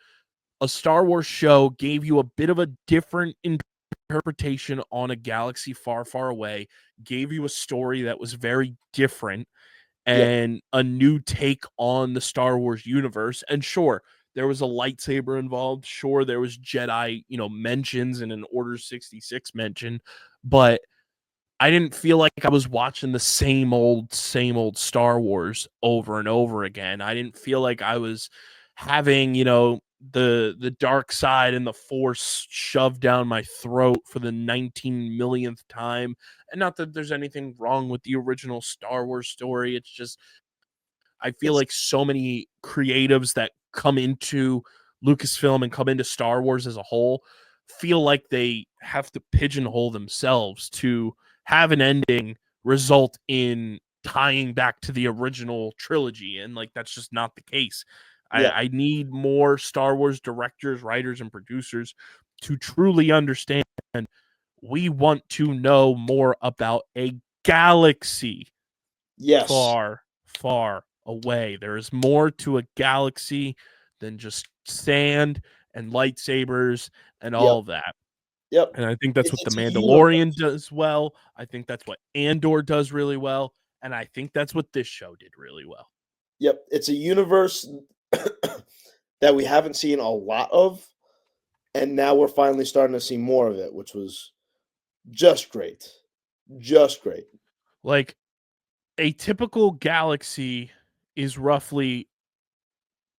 a Star Wars show gave you a bit of a different interpretation on a galaxy far, far away, gave you a story that was very different and a new take on the Star Wars universe. And sure, there was a lightsaber involved. Sure, there was Jedi, mentions and an Order 66 mention, but I didn't feel like I was watching the same old Star Wars over and over again. I didn't feel like I was having, the dark side and the Force shoved down my throat for the 19 millionth time. And not that there's anything wrong with the original Star Wars story. It's just, I feel like so many creatives that come into Lucasfilm and come into Star Wars as a whole feel like they have to pigeonhole themselves to have an ending result in tying back to the original trilogy, and like that's just not the case. Yeah. I need more Star Wars directors, writers, and producers to truly understand we want to know more about a galaxy Yes. far, far away. There is more to a galaxy than just sand and lightsabers and all that. Yep. And I think that's what The It's a Mandalorian does well. I think that's what Andor does really well. And I think that's what this show did really well. Yep. It's a universe that we haven't seen a lot of. And now we're finally starting to see more of it, which was just great. Just great. Like, a typical galaxy is roughly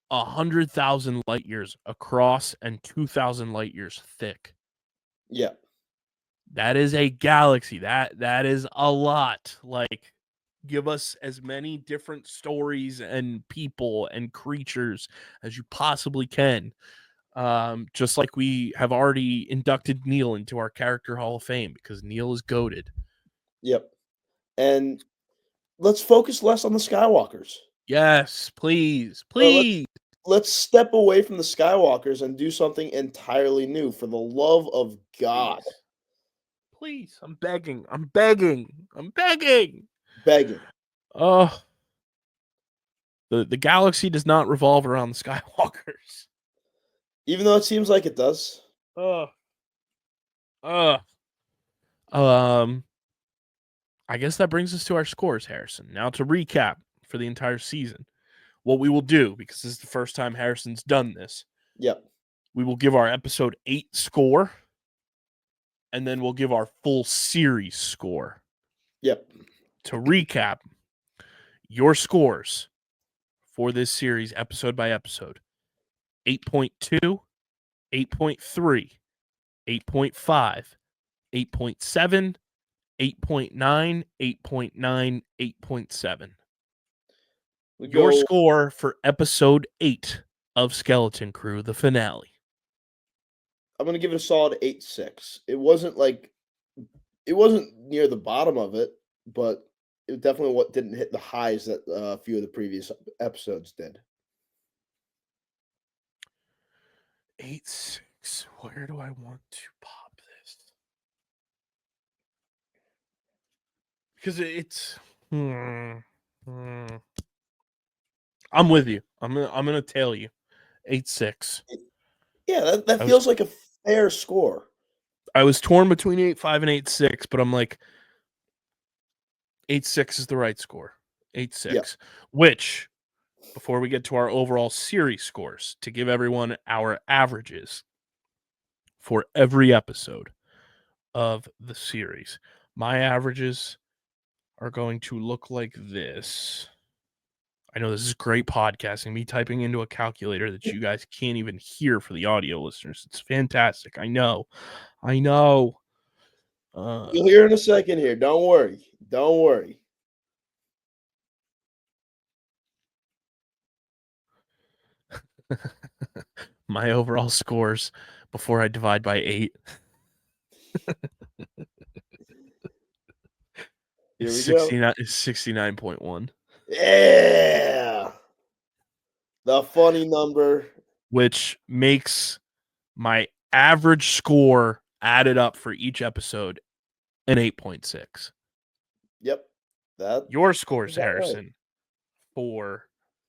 100,000 light years across and 2,000 light years thick. Yeah. That is a galaxy. That is a lot. Like, give us as many different stories and people and creatures as you possibly can. Just like we have already inducted Neil into our character Hall of Fame because Neil is goated. Yep. And let's focus less on the Skywalkers. Yes, please. Please. Let's step away from the Skywalkers and do something entirely new for the love of God. Please. I'm begging. I'm begging. I'm begging. Begging. Oh. The galaxy does not revolve around the Skywalkers. Even though it seems like it does. I guess that brings us to our scores, Harrison. Now to recap for the entire season. What we will do, because this is the first time Harrison's done this. Yep. We will give our episode 8 score, and then we'll give our full series score. Yep. To recap, your scores for this series, episode by episode: 8.2, 8.3, 8.5, 8.7, 8.9, 8.9, 8.7. Your score for episode 8 of Skeleton Crew, the finale. I'm going to give it a solid 8.6. It wasn't near the bottom of it, but it definitely didn't hit the highs that a few of the previous episodes did. 8.6. Where do I want to pop this? Because it's I'm with you. I'm gonna tell you. 8.6. Yeah, that feels like a fair score. I was torn between 8.5 and 8.6, but I'm like 8.6 is the right score. 8.6. Yep. Which, before we get to our overall series scores, to give everyone our averages for every episode of the series, my averages are going to look like this. I know this is great podcasting, me typing into a calculator that you guys can't even hear for the audio listeners. It's fantastic. I know. You'll hear in a second here. Don't worry. Don't worry. My overall scores before I divide by 8 is 69.1. Yeah. The funny number. Which makes my average score added up for each episode an 8.6. Yep. Your scores, Harrison, for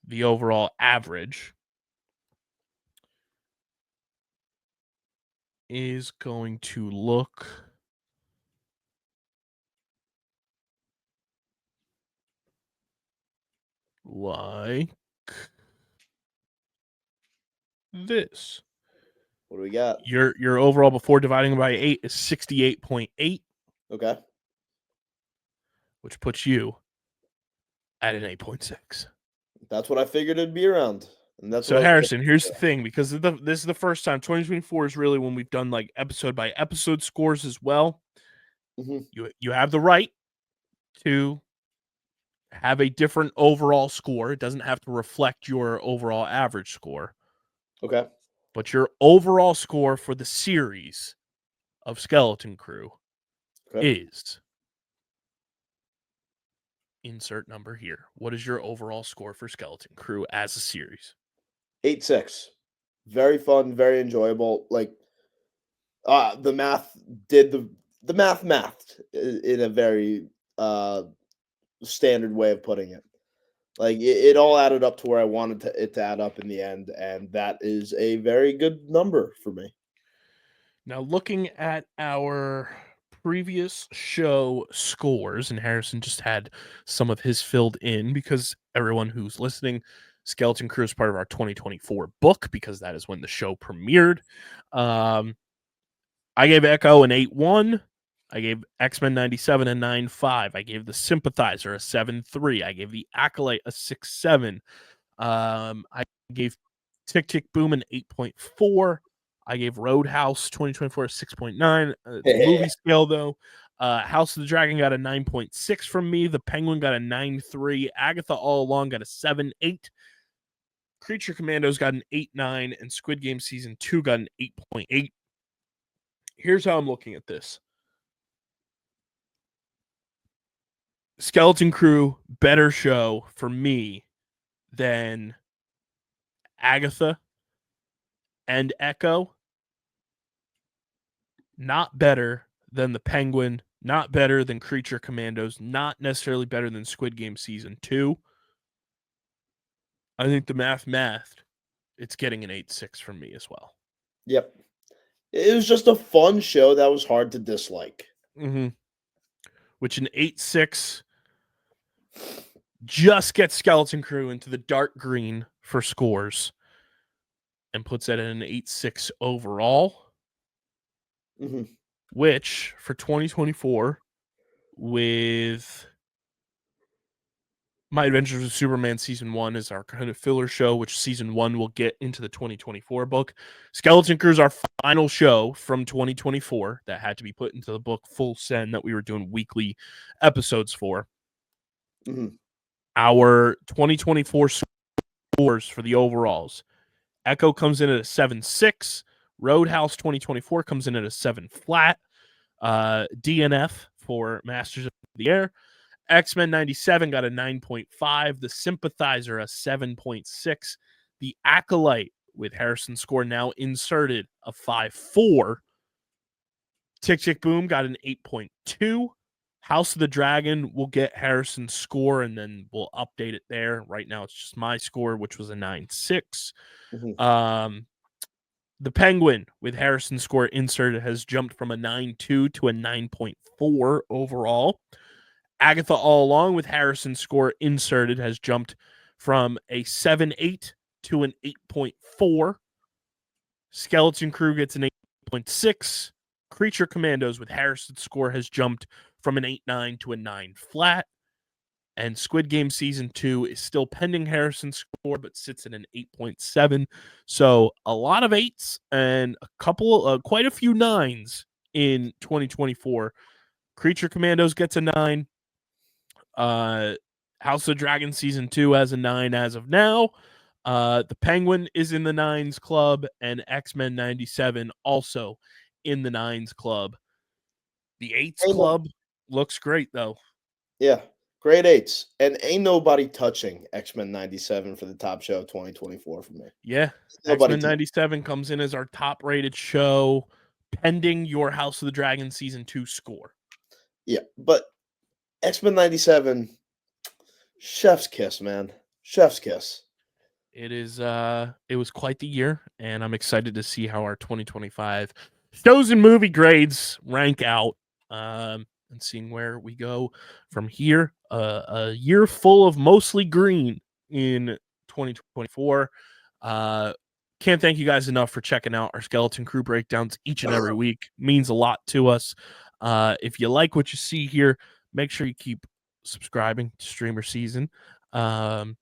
the overall average is going to look like this. What do we got? Your overall before dividing by 8 is 68.8. Okay. Which puts you at an 8.6. That's what I figured it'd be around. And that's so Harrison, here's the thing, because this is the first time 2024 is really when we've done like episode by episode scores as well. Mm-hmm. You have the right to have a different overall score. It doesn't have to reflect your overall average score. Okay. But your overall score for the series of Skeleton Crew is insert number here. What is your overall score for Skeleton Crew as a series? 8-6. Very fun, very enjoyable. Like the math did the math mathed in a very standard way of putting it. Like it all added up to where I wanted it to add up in the end, and that is a very good number for me. Now, looking at our previous show scores, and Harrison just had some of his filled in because everyone who's listening, Skeleton Crew is part of our 2024 book because that is when the show premiered. I gave Echo an 8-1. I gave X-Men 97 a 9-5. I gave The Sympathizer a 7-3. I gave The Acolyte a 6-7. I gave Tick Tick Boom an 8.4. I gave Roadhouse 2024 a 6.9. The movie scale, though, House of the Dragon got a 9.6 from me. The Penguin got a 9.3. Agatha All Along got a 7.8. Creature Commandos got an 8.9. And Squid Game Season 2 got an 8.8. Here's how I'm looking at this. Skeleton Crew, better show for me than Agatha and Echo. Not better than the Penguin, not better than Creature Commandos, not necessarily better than Squid Game Season 2. I think the math, it's getting an 8.6 from me as well. Yep. It was just a fun show that was hard to dislike. Mm-hmm. Which an 8.6 just gets Skeleton Crew into the dark green for scores and puts that at an 8.6 overall. Mm-hmm. Which for 2024, with My Adventures with Superman Season 1 is our kind of filler show, which Season 1 will get into the 2024 book. Skeleton Crew is our final show from 2024 that had to be put into the book full send that we were doing weekly episodes for. Mm-hmm. Our 2024 scores for the overalls. Echo comes in at a 7.6. Roadhouse 2024 comes in at a 7 flat. DNF for Masters of the Air. X-Men 97 got a 9.5. The Sympathizer a 7.6. The Acolyte with Harrison's score now inserted a 5.4. Tick Tick Boom got an 8.2. House of the Dragon will get Harrison's score and then we'll update it there. Right now it's just my score, which was a 9.6. Mm-hmm. The Penguin with Harrison's score inserted has jumped from a 9.2 to a 9.4 overall. Agatha All Along with Harrison's score inserted has jumped from a 7.8 to an 8.4. Skeleton Crew gets an 8.6. Creature Commandos with Harrison's score has jumped from an 8.9 to a 9 flat. And Squid Game Season 2 is still pending Harrison's score, but sits at an 8.7. So a lot of 8s and quite a few 9s in 2024. Creature Commandos gets a 9. House of Dragon Season 2 has a 9 as of now. The Penguin is in the 9s club, and X-Men 97 also in the 9s club. The 8s club looks great, though. Yeah, great 8s. And ain't nobody touching X-Men 97 for the top show of 2024 for me. Yeah, X-Men 97 comes in as our top-rated show, pending your House of the Dragon Season 2 score. Yeah, but X-Men 97, chef's kiss, man. Chef's kiss. It was quite the year, and I'm excited to see how our 2025 shows and movie grades rank out, and seeing where we go from here. A year full of mostly green in 2024. Can't thank you guys enough for checking out our Skeleton Crew breakdowns each and every week. Means a lot to us. If you like what you see here, make sure you keep subscribing to StreamerSZN. And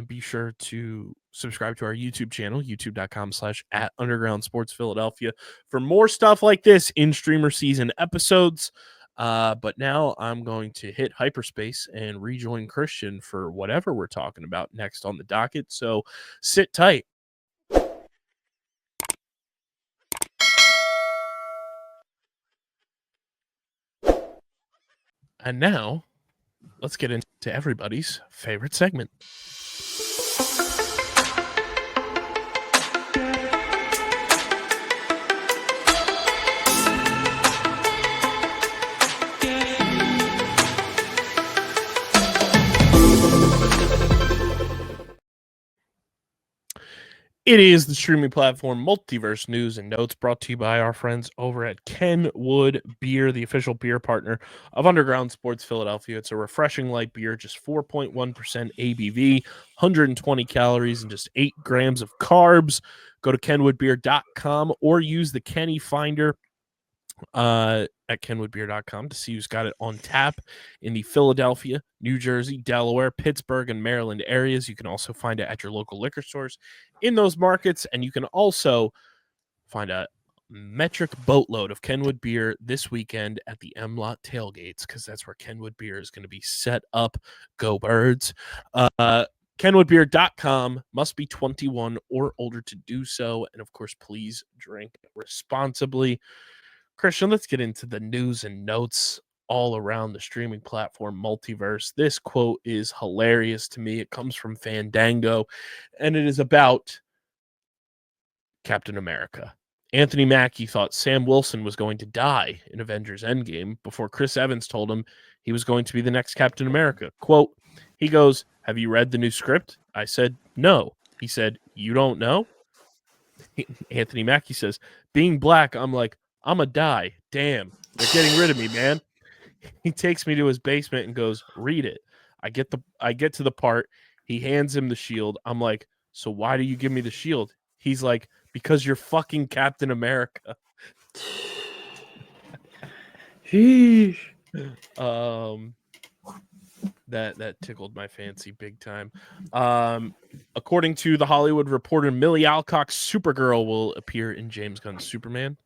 be sure to subscribe to our YouTube channel, youtube.com/@undergroundsportsphiladelphia for more stuff like this in StreamerSZN episodes. But now I'm going to hit hyperspace and rejoin Christian for whatever we're talking about next on the docket. So sit tight. And now let's get into everybody's favorite segment. It is the streaming platform Multiverse news and notes brought to you by our friends over at Kenwood Beer, the official beer partner of Underground Sports Philadelphia. It's a refreshing light beer, just 4.1% ABV, 120 calories, and just 8 grams of carbs. Go to kenwoodbeer.com or use the Kenny Finder at kenwoodbeer.com to see who's got it on tap in the Philadelphia, New Jersey, Delaware, Pittsburgh, and Maryland areas. You can also find it at your local liquor stores in those markets, and you can also find a metric boatload of Kenwood beer this weekend at the M-Lot tailgates, because that's where Kenwood beer is going to be set up. Go Birds. kenwoodbeer.com, must be 21 or older to do so, and of course, please drink responsibly. Christian, let's get into the news and notes all around the streaming platform Multiverse. This quote is hilarious to me. It comes from Fandango, and it is about Captain America. Anthony Mackie thought Sam Wilson was going to die in Avengers Endgame before Chris Evans told him he was going to be the next Captain America. Quote, he goes, "Have you read the new script?" I said, "No." He said, "You don't know?" Anthony Mackie says, "Being black, I'm like, I'm a die. Damn, they're getting rid of me, man." He takes me to his basement and goes, "Read it." I get to the part. He hands him the shield. I'm like, "So why do you give me the shield?" He's like, "Because you're fucking Captain America." Sheesh. That tickled my fancy big time. According to the Hollywood Reporter, Millie Alcock's Supergirl will appear in James Gunn's Superman.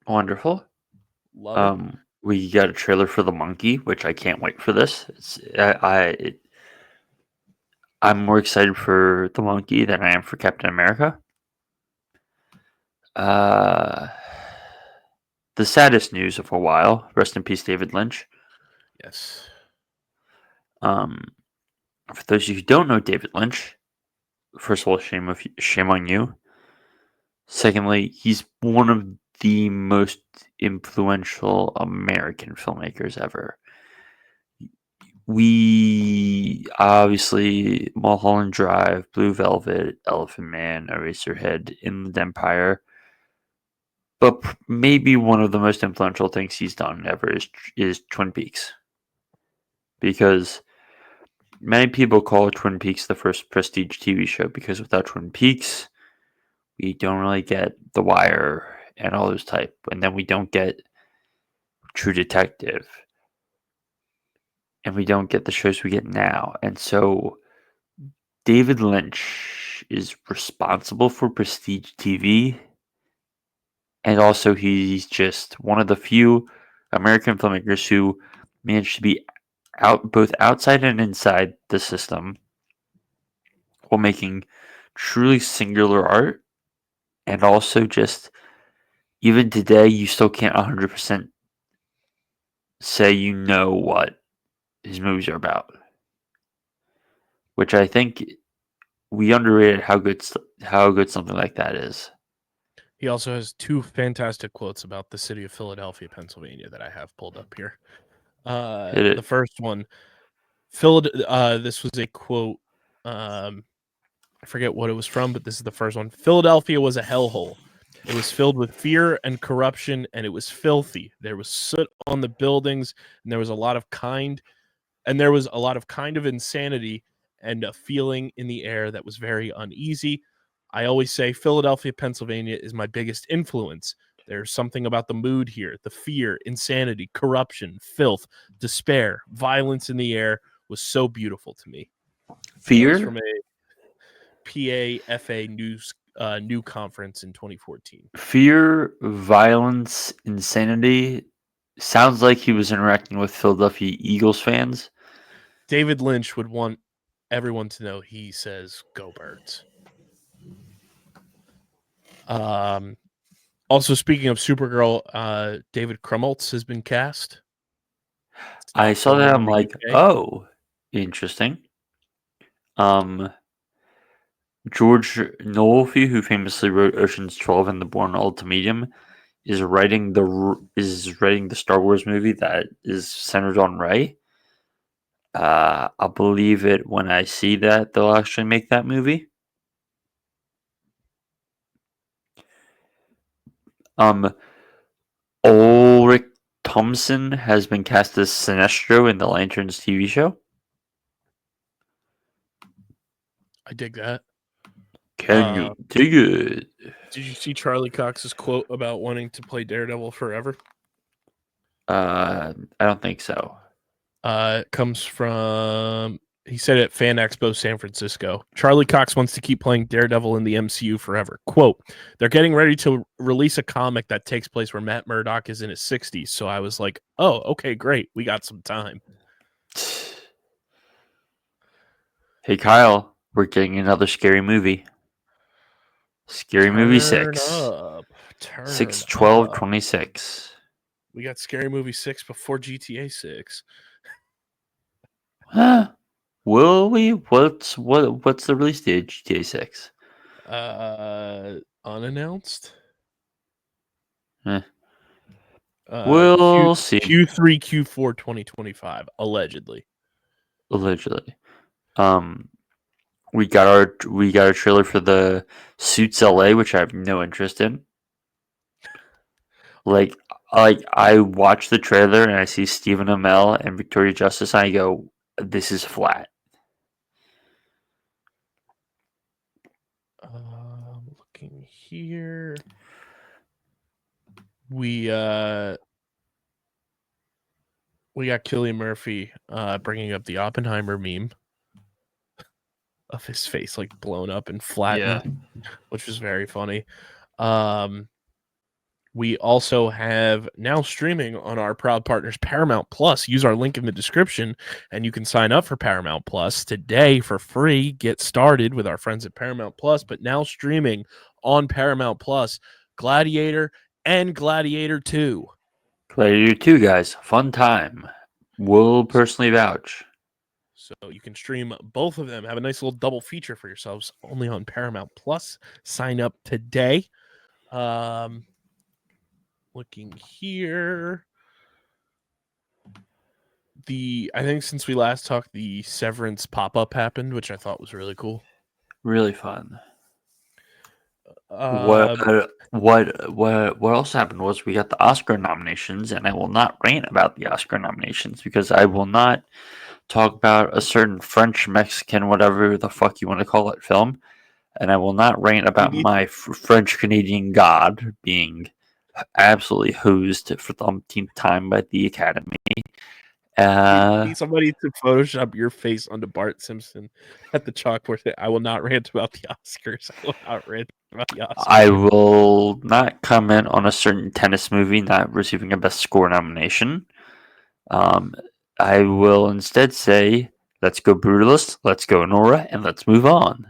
Wonderful. Love it. We got a trailer for the monkey, which I can't wait for this. I'm more excited for the monkey than I am for Captain America. The saddest news of a while. Rest in peace, David Lynch. Yes. For those of you who don't know David Lynch, first of all, shame on you. Secondly, he's one of the most influential American filmmakers ever. We obviously Mulholland Drive, Blue Velvet, Elephant Man, Eraserhead, Inland Empire. But maybe one of the most influential things he's done ever is Twin Peaks. Because many people call Twin Peaks the first prestige TV show, because without Twin Peaks, we don't really get The Wire and all those type. And then we don't get True Detective. And we don't get the shows we get now. And so David Lynch is responsible for prestige TV. And also he's just one of the few American filmmakers who managed to be both outside and inside the system while making truly singular art. And also just, even today, you still can't 100% say you know what his movies are about. Which I think we underrated how good something like that is. He also has 2 fantastic quotes about the city of Philadelphia, Pennsylvania that I have pulled up here. The first one, this was a quote. I forget what it was from, but this is the first one. "Philadelphia was a hellhole. It was filled with fear and corruption, and it was filthy. There was soot on the buildings, and there was a lot of kind of insanity and a feeling in the air that was very uneasy. I always say Philadelphia, Pennsylvania is my biggest influence. There's something about the mood here, the fear, insanity, corruption, filth, despair, violence in the air was so beautiful to me." Fear? From a PAFA new conference in 2014. Fear, violence, insanity. Sounds like he was interacting with Philadelphia Eagles fans. David Lynch would want everyone to know he says "Go Birds." Also, speaking of Supergirl, David Krementz has been cast. I Stop saw that. filming in I'm the like, UK. oh, interesting. George Nolfi, who famously wrote Ocean's 12 and The Bourne Ultimatum, is writing the Star Wars movie that is centered on Rey. I'll believe it when I see that they'll actually make that movie. Ulrich Thompson has been cast as Sinestro in the Lanterns TV show. I dig that. Can you dig it? Did you see Charlie Cox's quote about wanting to play Daredevil forever? I don't think so. It comes from, he said at Fan Expo San Francisco. Charlie Cox wants to keep playing Daredevil in the MCU forever. Quote, they're getting ready to release a comic that takes place where Matt Murdock is in his 60s. So I was like, oh, okay, great. We got some time. Hey, Kyle, we're getting another scary movie. Scary Movie 6. Up. 6/12/26. We got Scary Movie 6 before GTA 6. Huh? Will we? What's the release date of GTA 6? Unannounced. We'll see. Q3, Q4 2025, allegedly. Allegedly. We got a trailer for the Suits LA, which I have no interest in. Like I watch the trailer and I see Stephen Amell and Victoria Justice, and I go, "This is flat." Looking here, we got Cillian Murphy bringing up the Oppenheimer meme of his face like blown up and flattened, which was very funny. We also have now streaming on our proud partners Paramount Plus. Use our link in the description and you can sign up for Paramount Plus today for free. Get started with our friends at Paramount Plus, but now streaming on Paramount Plus, Gladiator and Gladiator 2. Gladiator 2, guys. Fun time. Will personally vouch. So you can stream both of them. Have a nice little double feature for yourselves only on Paramount Plus. Sign up today. Looking here. I think since we last talked, the Severance pop-up happened, which I thought was really cool. Really fun. Um, What else happened was we got the Oscar nominations, and I will not rant about the Oscar nominations because I will not talk about a certain French, Mexican, whatever the fuck you want to call it, film, and I will not rant about my French Canadian god being absolutely hosed for the umpteenth time by the Academy. need somebody to Photoshop your face onto Bart Simpson at the chalkboard. I will not rant about the Oscars. I will not rant about the Oscars. I will not comment on a certain tennis movie not receiving a Best Score nomination. I will instead say, let's go Brutalist, let's go Nora, and let's move on.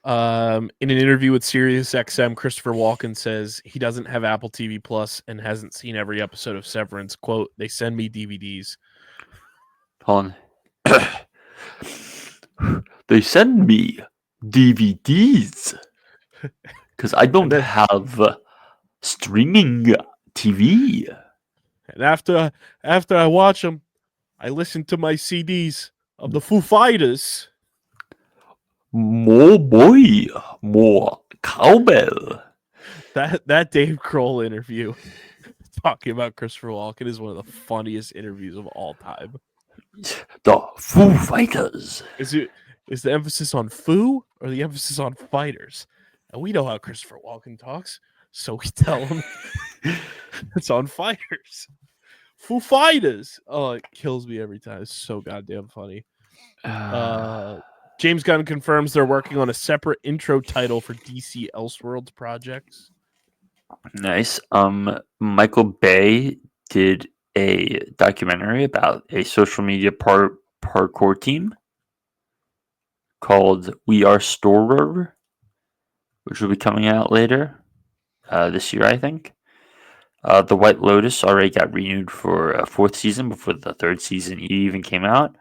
In an interview with SiriusXM, Christopher Walken says he doesn't have Apple TV Plus and hasn't seen every episode of Severance. Quote, they send me DVDs. Hold on. They send me DVDs because I don't have streaming TV. And after I watch them, I listen to my CDs of the Foo Fighters. More boy, more cowbell. That Dave Grohl interview talking about Christopher Walken is one of the funniest interviews of all time. The Foo Fighters. Is the emphasis on Foo or the emphasis on fighters? And we know how Christopher Walken talks, so we tell him it's on fighters. Foo Fighters. Oh, it kills me every time. It's so goddamn funny. James Gunn confirms they're working on a separate intro title for DC Elseworlds projects. Nice. Michael Bay did a documentary about a social media parkour team called We Are Storer, which will be coming out later this year, I think. The White Lotus already got renewed for a 4th season before the 3rd season even came out.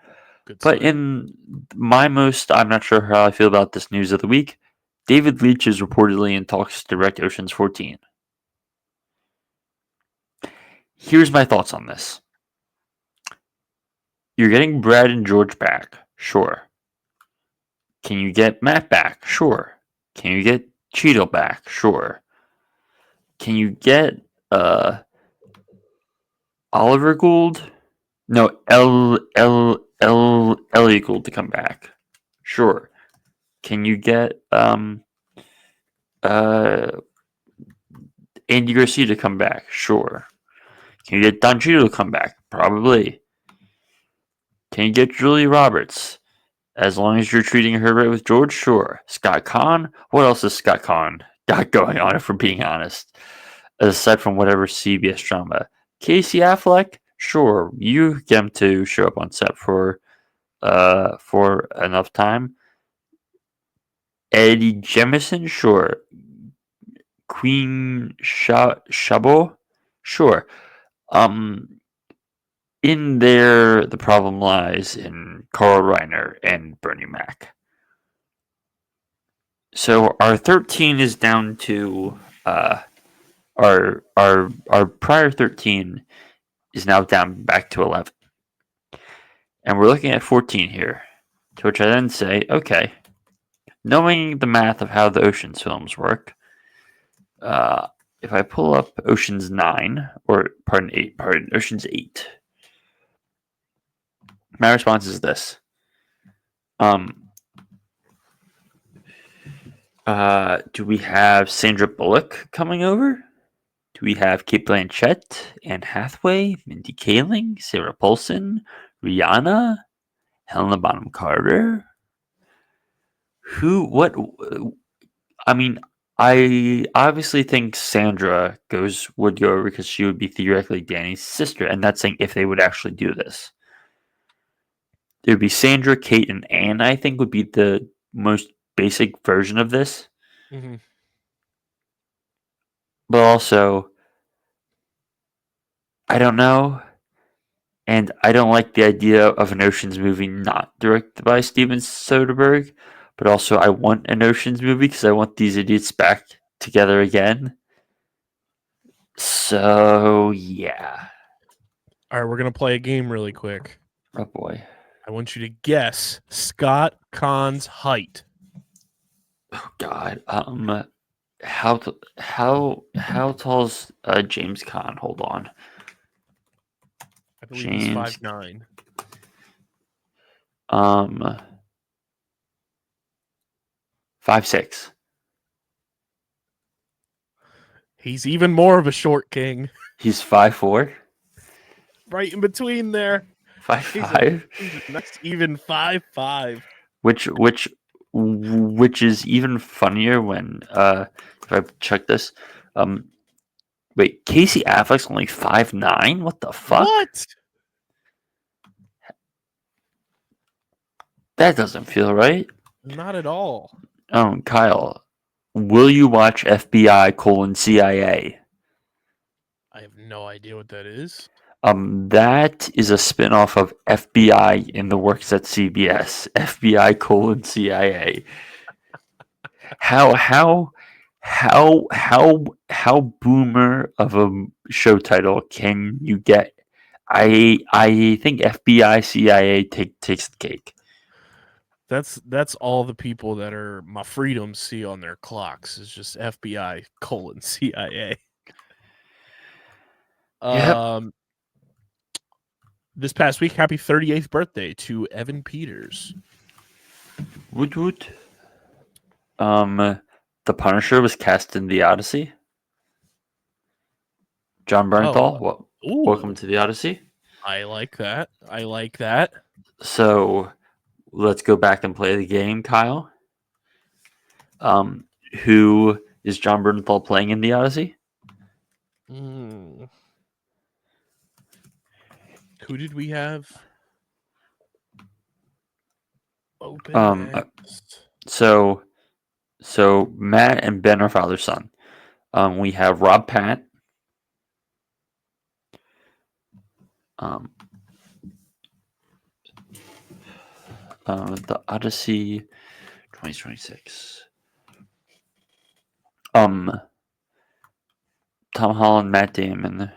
Good But start. in I'm not sure how I feel about this news of the week. David Leitch is reportedly in talks to direct Ocean's 14. Here's my thoughts on this. You're getting Brad and George back, sure. Can you get Matt back? Sure. Can you get Cheeto back? Sure. Can you get Oliver Gould? No, Ellie Gould to come back? Sure. Can you get Andy Garcia to come back? Sure. Can you get Don Cheeto to come back? Probably. Can you get Julia Roberts? As long as you're treating her right with George, sure. Scott Conn? What else has Scott Conn got going on, if we're being honest? Aside from whatever CBS drama. Casey Affleck? Sure. You get him to show up on set for enough time. Eddie Jemison? Sure. Queen Chabot? Sure. In there, the problem lies in Carl Reiner and Bernie Mac. So our 13 is down to our prior 13 is now down back to 11, and we're looking at 14 here. To which I then say, okay, knowing the math of how the Ocean's films work, if I pull up Ocean's 9 or Ocean's 8. My response is this. Do we have Sandra Bullock coming over? Do we have Kate Blanchett, Anne Hathaway, Mindy Kaling, Sarah Paulson, Rihanna, Helena Bonham Carter? I mean, I obviously think Sandra would go because she would be theoretically Danny's sister, and that's saying if they would actually do this. It would be Sandra, Kate, and Anne, I think, would be the most basic version of this. Mm-hmm. But also, I don't know. And I don't like the idea of an Ocean's movie not directed by Steven Soderbergh. But also, I want an Ocean's movie because I want these idiots back together again. So, yeah. All right, we're going to play a game really quick. Oh, boy. I want you to guess Scott Conn's height. Oh, God. How tall's James Caan? Hold on. I believe he's 5'9". 5'6". He's even more of a short king. He's 5'4". Right in between there. 5'5". He's next even 5'5". Which is even funnier when if I check this. Wait, Casey Affleck's only 5'9"? What the fuck? What? That doesn't feel right. Not at all. Oh, Kyle, will you watch FBI:CIA? I have no idea what that is. That is a spinoff of FBI in the works at CBS. FBI:CIA. How boomer of a show title can you get? I think FBI CIA takes the cake. That's all the people that are my freedom see on their clocks is just FBI:CIA. Yep. This past week, happy 38th birthday to Evan Peters. Woot woot. The Punisher was cast in The Odyssey. John Bernthal, welcome to The Odyssey. I like that. So, let's go back and play the game, Kyle. Who is John Bernthal playing in The Odyssey? Who did we have? Open So Matt and Ben are father son. We have Rob Pat, The Odyssey 2026. Tom Holland, Matt Damon,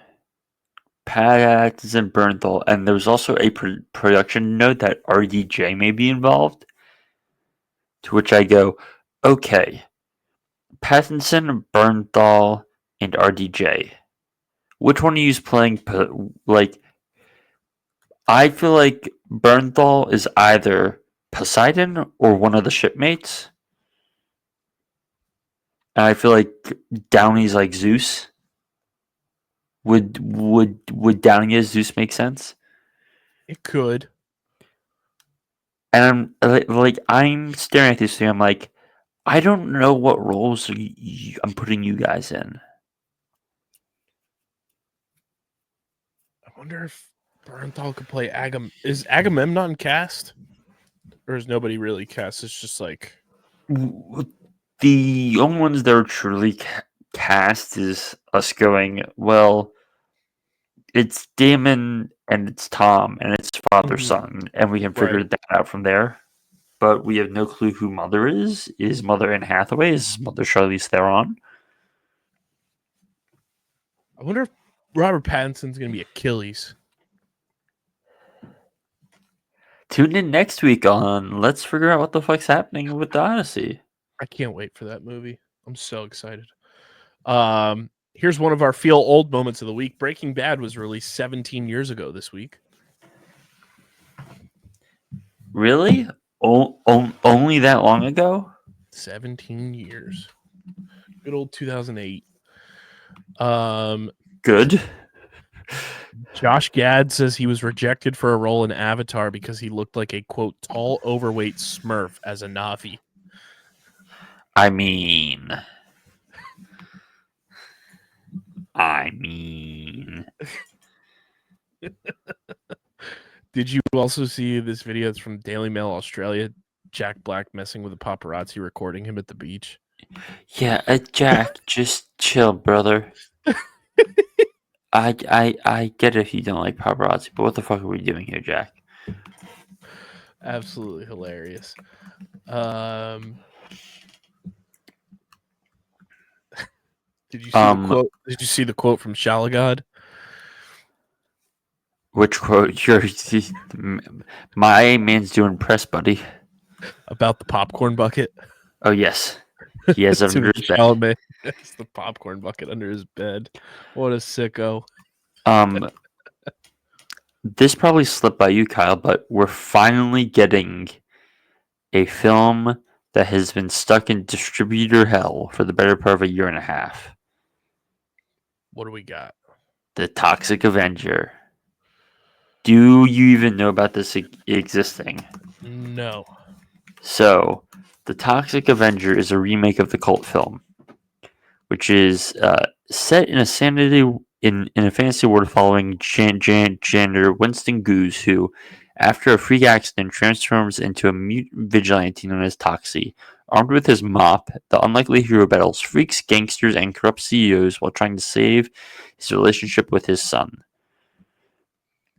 Pattinson, Bernthal, and there was also a production note that RDJ may be involved. To which I go, okay, Pattinson, Bernthal, and RDJ. Which one are you playing? Like, I feel like Bernthal is either Poseidon or one of the shipmates. And I feel like Downey's like Zeus. Would Downey as Zeus make sense? It could. And I'm staring at this thing. I'm like, I don't know what roles I'm putting you guys in. I wonder if Bernthal could play Is Agamemnon cast? Or is nobody really cast? It's just like... The only ones that are truly cast is us going, well, it's Damon and it's Tom and it's father-son, and we have figured that out from there. But we have no clue who Mother is. Is Mother Anne Hathaway? Is Mother Charlize Theron? I wonder if Robert Pattinson's going to be Achilles. Tune in next week on Let's Figure Out What the Fuck's Happening with the Odyssey. I can't wait for that movie. I'm so excited. Here's one of our feel old moments of the week. Breaking Bad was released 17 years ago this week. Really? Only that long ago? 17 years. Good old 2008. Good. Josh Gad says he was rejected for a role in Avatar because he looked like a, quote, tall, overweight Smurf as a Na'vi. I mean, Did you also see this video? It's from Daily Mail Australia. Jack Black messing with a paparazzi recording him at the beach. Yeah, Jack, just chill, brother. I get if you don't like paparazzi, but what the fuck are we doing here, Jack? Absolutely hilarious. Did you see the quote? Did you see the quote from Shalagod? Which quote? My man's doing press, buddy. About the popcorn bucket. Oh yes, he has it under his bed. It's the popcorn bucket under his bed. What a sicko. This probably slipped by you, Kyle, but we're finally getting a film that has been stuck in distributor hell for the better part of a year and a half. What do we got? The Toxic Avenger. Do you even know about this existing? No. So, The Toxic Avenger is a remake of the cult film, which is set in a fantasy world following janitor Winston Goose, who, after a freak accident, transforms into a mutant vigilante known as Toxie. Armed with his mop, the unlikely hero battles freaks, gangsters, and corrupt CEOs while trying to save his relationship with his son.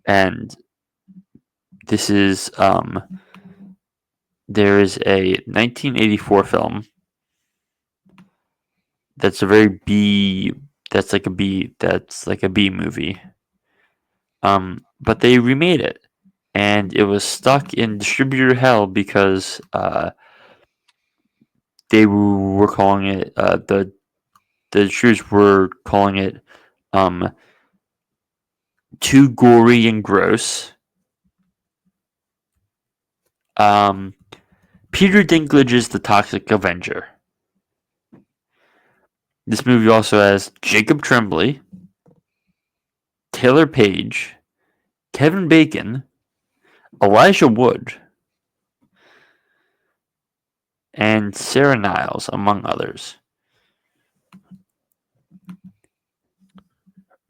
And this is there is a 1984 film that's a very B movie. But they remade it, and it was stuck in distributor hell because they were calling it the distributors were calling it too gory and gross. Peter Dinklage's The Toxic Avenger. This movie also has Jacob Tremblay, Taylor Page, Kevin Bacon, Elijah Wood, and Sarah Niles, among others.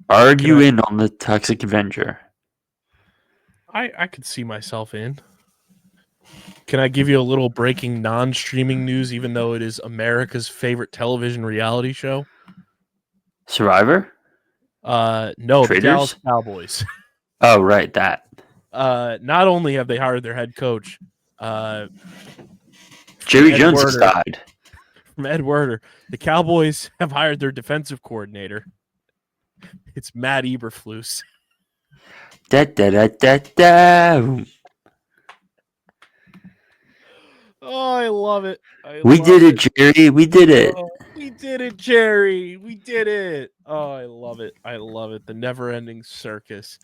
Are you in on The Toxic Avenger? I could see myself in. Can I give you a little breaking non-streaming news, even though it is America's favorite television reality show? Survivor? No, Traders? the Dallas Cowboys. Oh, right, that. Not only have they hired their head coach, Jerry Jones has died. From Ed Werder, the Cowboys have hired their defensive coordinator. It's Matt Eberflus. Da, da, da, da, da. Oh, I love it. We did it, Jerry. We did it. Oh, we did it, Jerry. We did it. Oh, I love it. I love it. The never-ending circus.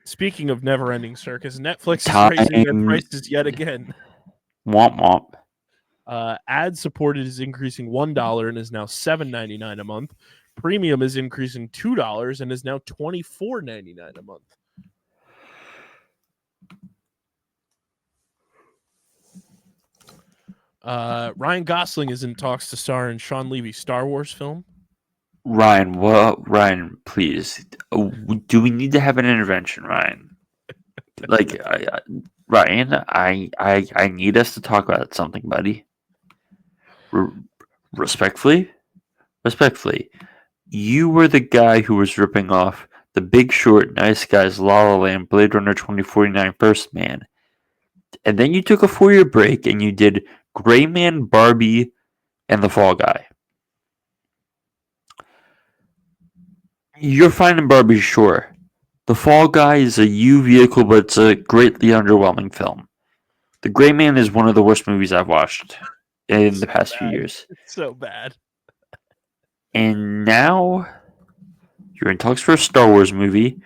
Speaking of never-ending circus, Netflix is raising their prices yet again. Womp womp. Ad-supported is increasing $1 and is now $7.99 a month. Premium is increasing $2 and is now $24.99 a month. Ryan Gosling is in talks to star in Sean Levy's Star Wars film. Ryan, please. Do we need to have an intervention, Ryan? Like, Ryan, I need us to talk about something, buddy. Respectfully, you were the guy who was ripping off The Big Short, Nice Guys, La La Land, Blade Runner 2049, First Man. And then you took a 4-year break and you did Gray Man, Barbie, and The Fall Guy. You're fine in Barbie, sure. The Fall Guy is a U vehicle, but it's a greatly underwhelming film. The Gray Man is one of the worst movies I've watched in the past few years. It's so bad. And now you're in talks for a Star Wars movie.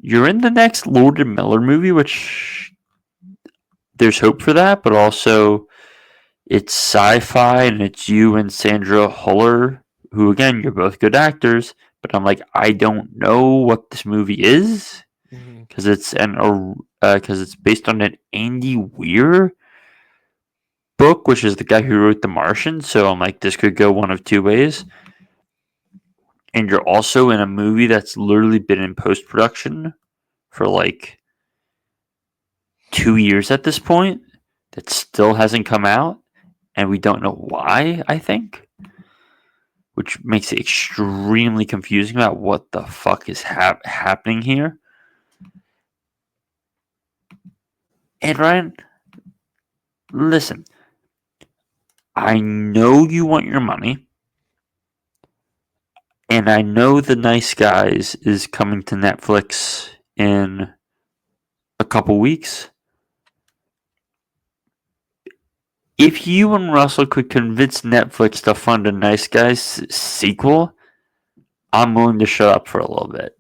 You're in the next Lord and Miller movie, which there's hope for that, but also it's sci-fi and it's you and Sandra Huller, who again, you're both good actors, but I'm like, I don't know what this movie is because it's based on an Andy Weir book, which is the guy who wrote The Martian. So I'm like, this could go one of two ways. And you're also in a movie that's literally been in post-production for like 2 years at this point that still hasn't come out, and we don't know why, I think, which makes it extremely confusing about what the fuck is happening here. And Ryan, listen, I know you want your money, and I know The Nice Guys is coming to Netflix in a couple weeks. If you and Russell could convince Netflix to fund a Nice Guys sequel, I'm willing to shut up for a little bit.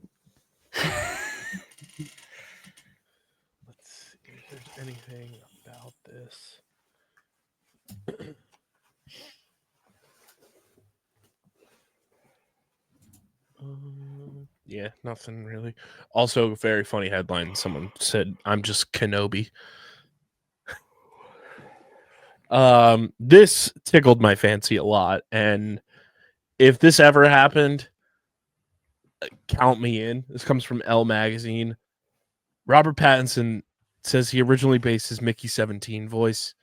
Let's see if there's anything about this. Yeah, nothing really. Also, very funny headline. Someone said, "I'm just Kenobi." This tickled my fancy a lot, and if this ever happened, count me in. This comes from Elle magazine. Robert Pattinson says he originally based his Mickey 17 voice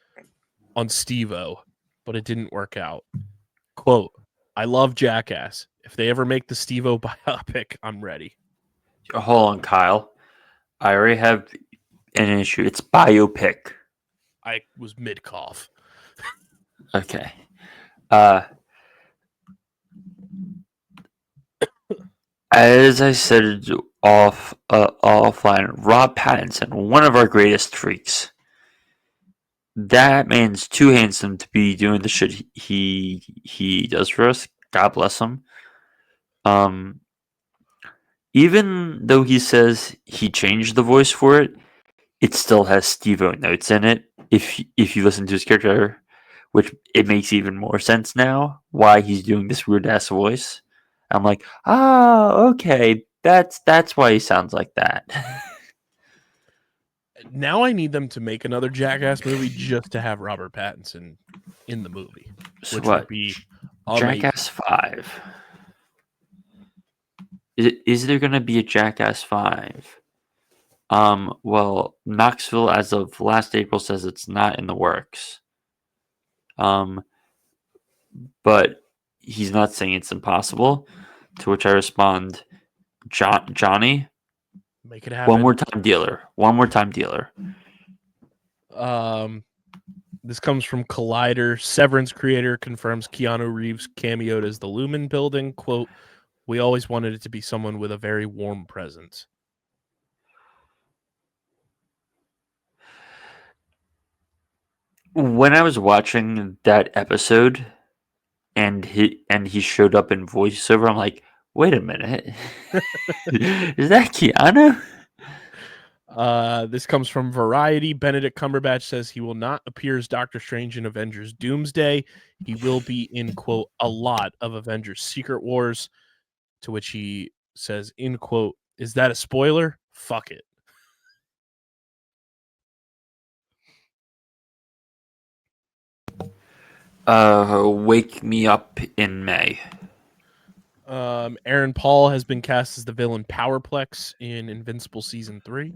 on Steve-O, but it didn't work out. Quote, "I love Jackass. If they ever make the Steve-O biopic, I'm ready." Hold on, Kyle. I already have an issue. It's biopic. I was mid-cough. Okay. As I said offline, Rob Pattinson, one of our greatest freaks. That man's too handsome to be doing the shit he does for us. God bless him. Even though he says he changed the voice for it, it still has Steve-O notes in it. If you listen to his character, which it makes even more sense now why he's doing this weird ass voice. I'm like, okay, that's why he sounds like that. Now I need them to make another Jackass movie just to have Robert Pattinson in the movie, So which what? would be Jackass 5. Is there going to be a Jackass 5? Well, Knoxville, as of last April, says it's not in the works. But he's not saying it's impossible. To which I respond, Johnny, Make it happen. One more time, dealer. One more time, dealer. This comes from Collider. Severance creator confirms Keanu Reeves cameoed as the Lumen building. Quote, "We always wanted it to be someone with a very warm presence." When I was watching that episode and he showed up in voiceover, I'm like, wait a minute. Is that Keanu? This comes from Variety. Benedict Cumberbatch says he will not appear as Doctor Strange in Avengers Doomsday. He will be in, quote, a lot of Avengers Secret Wars, to which he says, in quote, "Is that a spoiler? Fuck it." Wake me up in May. Aaron Paul has been cast as the villain Powerplex in Invincible Season 3.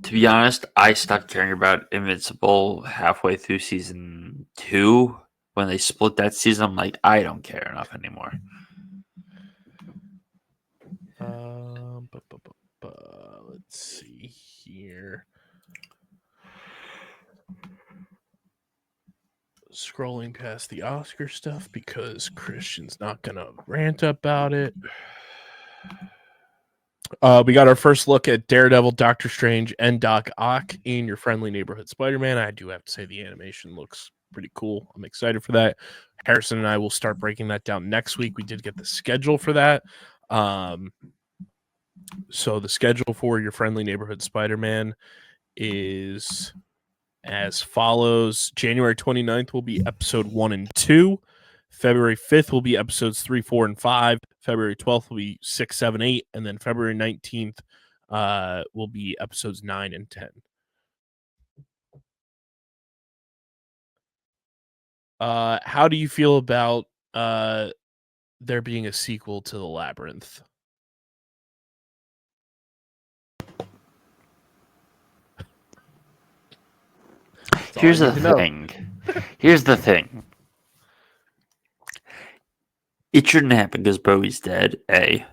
To be honest, I stopped caring about Invincible halfway through season 2. When they split that season, I'm like, I don't care enough anymore. Let's see here. Scrolling past the Oscar stuff because Christian's not gonna rant about it. We got our first look at Daredevil, Doctor Strange, and Doc Ock in Your Friendly Neighborhood Spider-Man. I do have to say the animation looks pretty cool. I'm excited for that. Harrison and I will start breaking that down next week. We did get the schedule for that. So the schedule for Your Friendly Neighborhood Spider-Man is as follows. January 29th will be episode 1 and 2. February 5th will be episodes 3, 4, and 5. February 12th will be 6, 7, 8. And then February 19th will be episodes 9 and 10. How do you feel about there being a sequel to The Labyrinth? Here's the thing. Here's the thing. It shouldn't happen because Bowie's dead, A.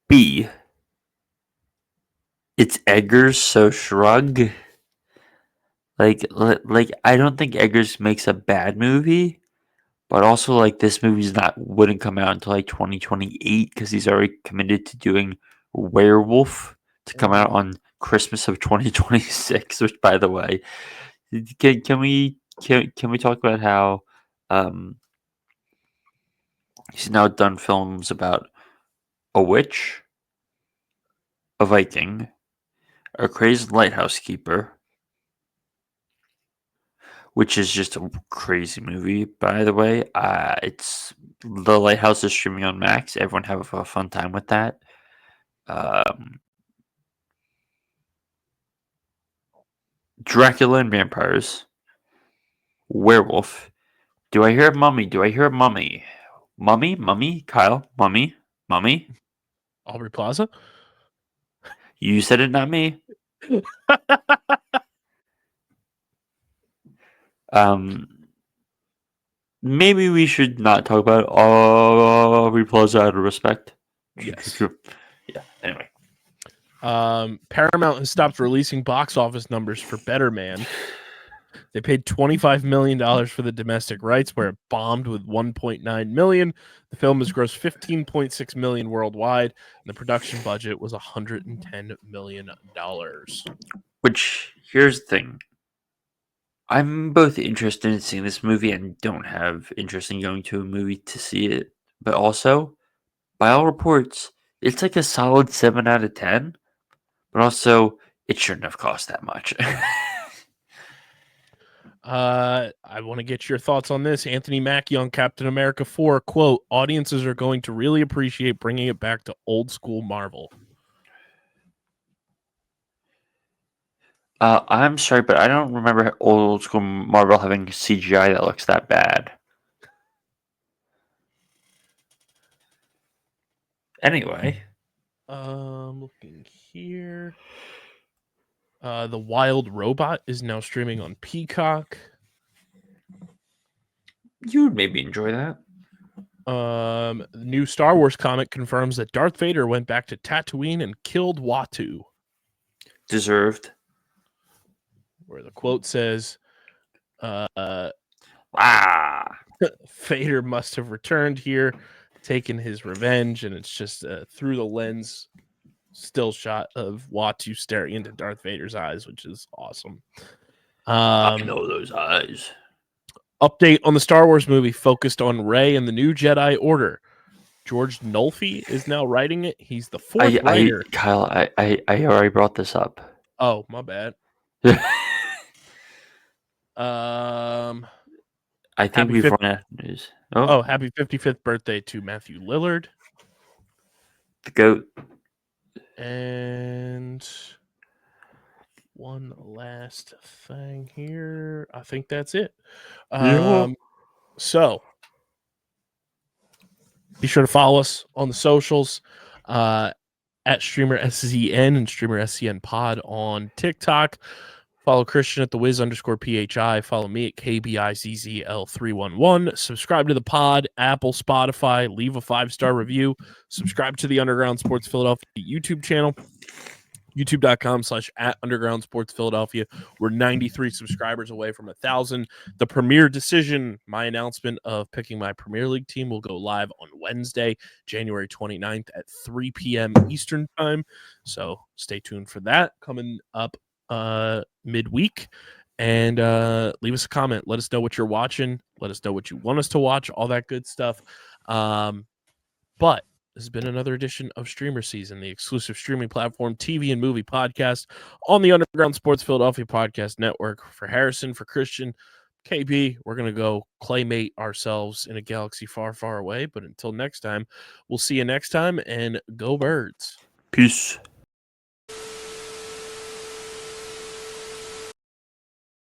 B. It's Eggers, so shrug. Like I don't think Eggers makes a bad movie, but also like this movie's wouldn't come out until like 2028 because he's already committed to doing Werewolf to come out on Christmas of 2026. Which, by the way, can we talk about how he's now done films about a witch, a Viking, a crazed lighthouse keeper, which is just a crazy movie, by the way. It's The Lighthouse is streaming on Max. Everyone have a fun time with that. Dracula and Vampires, Werewolf. Do I hear a mummy? Do I hear a mummy? Mummy, Kyle, mummy. Aubrey Plaza? You said it, not me. Maybe we should not talk about Aubrey Plaza out of respect. Yes. Yeah. Anyway. Paramount has stopped releasing box office numbers for Better Man. They paid $25 million for the domestic rights, where it bombed with $1.9 million. The film has grossed $15.6 million worldwide, and the production budget was $110 million. Which, here's the thing. I'm both interested in seeing this movie and don't have interest in going to a movie to see it. But also, by all reports, it's like a solid 7 out of 10. But also, it shouldn't have cost that much. I want to get your thoughts on this. Anthony Mackie on Captain America 4, quote, "Audiences are going to really appreciate bringing it back to old school Marvel." I'm sorry, but I don't remember old school Marvel having CGI that looks that bad. Anyway. Looking here. The Wild Robot is now streaming on Peacock. You would maybe enjoy that. The new Star Wars comic confirms that Darth Vader went back to Tatooine and killed Watu. Deserved. Where the quote says, Vader must have returned here, taken his revenge, and it's just through the lens still shot of Watu staring into Darth Vader's eyes, which is awesome. I know those eyes. Update on the Star Wars movie focused on Rey and the new Jedi Order. George Nolfi is now writing it. He's the fourth writer. Kyle, I already brought this up. Oh, my bad. I think we've run out of news. Oh, happy 55th birthday to Matthew Lillard. The GOAT. And one last thing here. I think that's it. So be sure to follow us on the socials at StreamerSZN and StreamerSZN Pod on TikTok. Follow Christian at the Wiz_PHI. Follow me at KBIZZL311. Subscribe to the pod, Apple, Spotify. Leave a 5-star review. Subscribe to the Underground Sports Philadelphia YouTube channel. YouTube.com/@Underground Sports Philadelphia. We're 93 subscribers away from 1,000. The Premier Decision, my announcement of picking my Premier League team, will go live on Wednesday, January 29th at 3 p.m. Eastern Time. So stay tuned for that coming up midweek. And leave us a comment. Let us know what you're watching. Let us know what you want us to watch. All that good stuff. But this has been another edition of Streamer Season, the exclusive streaming platform, TV and movie podcast on the Underground Sports Philadelphia Podcast Network. For Harrison, for Christian, KB, we're going to go claymate ourselves in a galaxy far, far away. But until next time, we'll see you next time, and go Birds. Peace.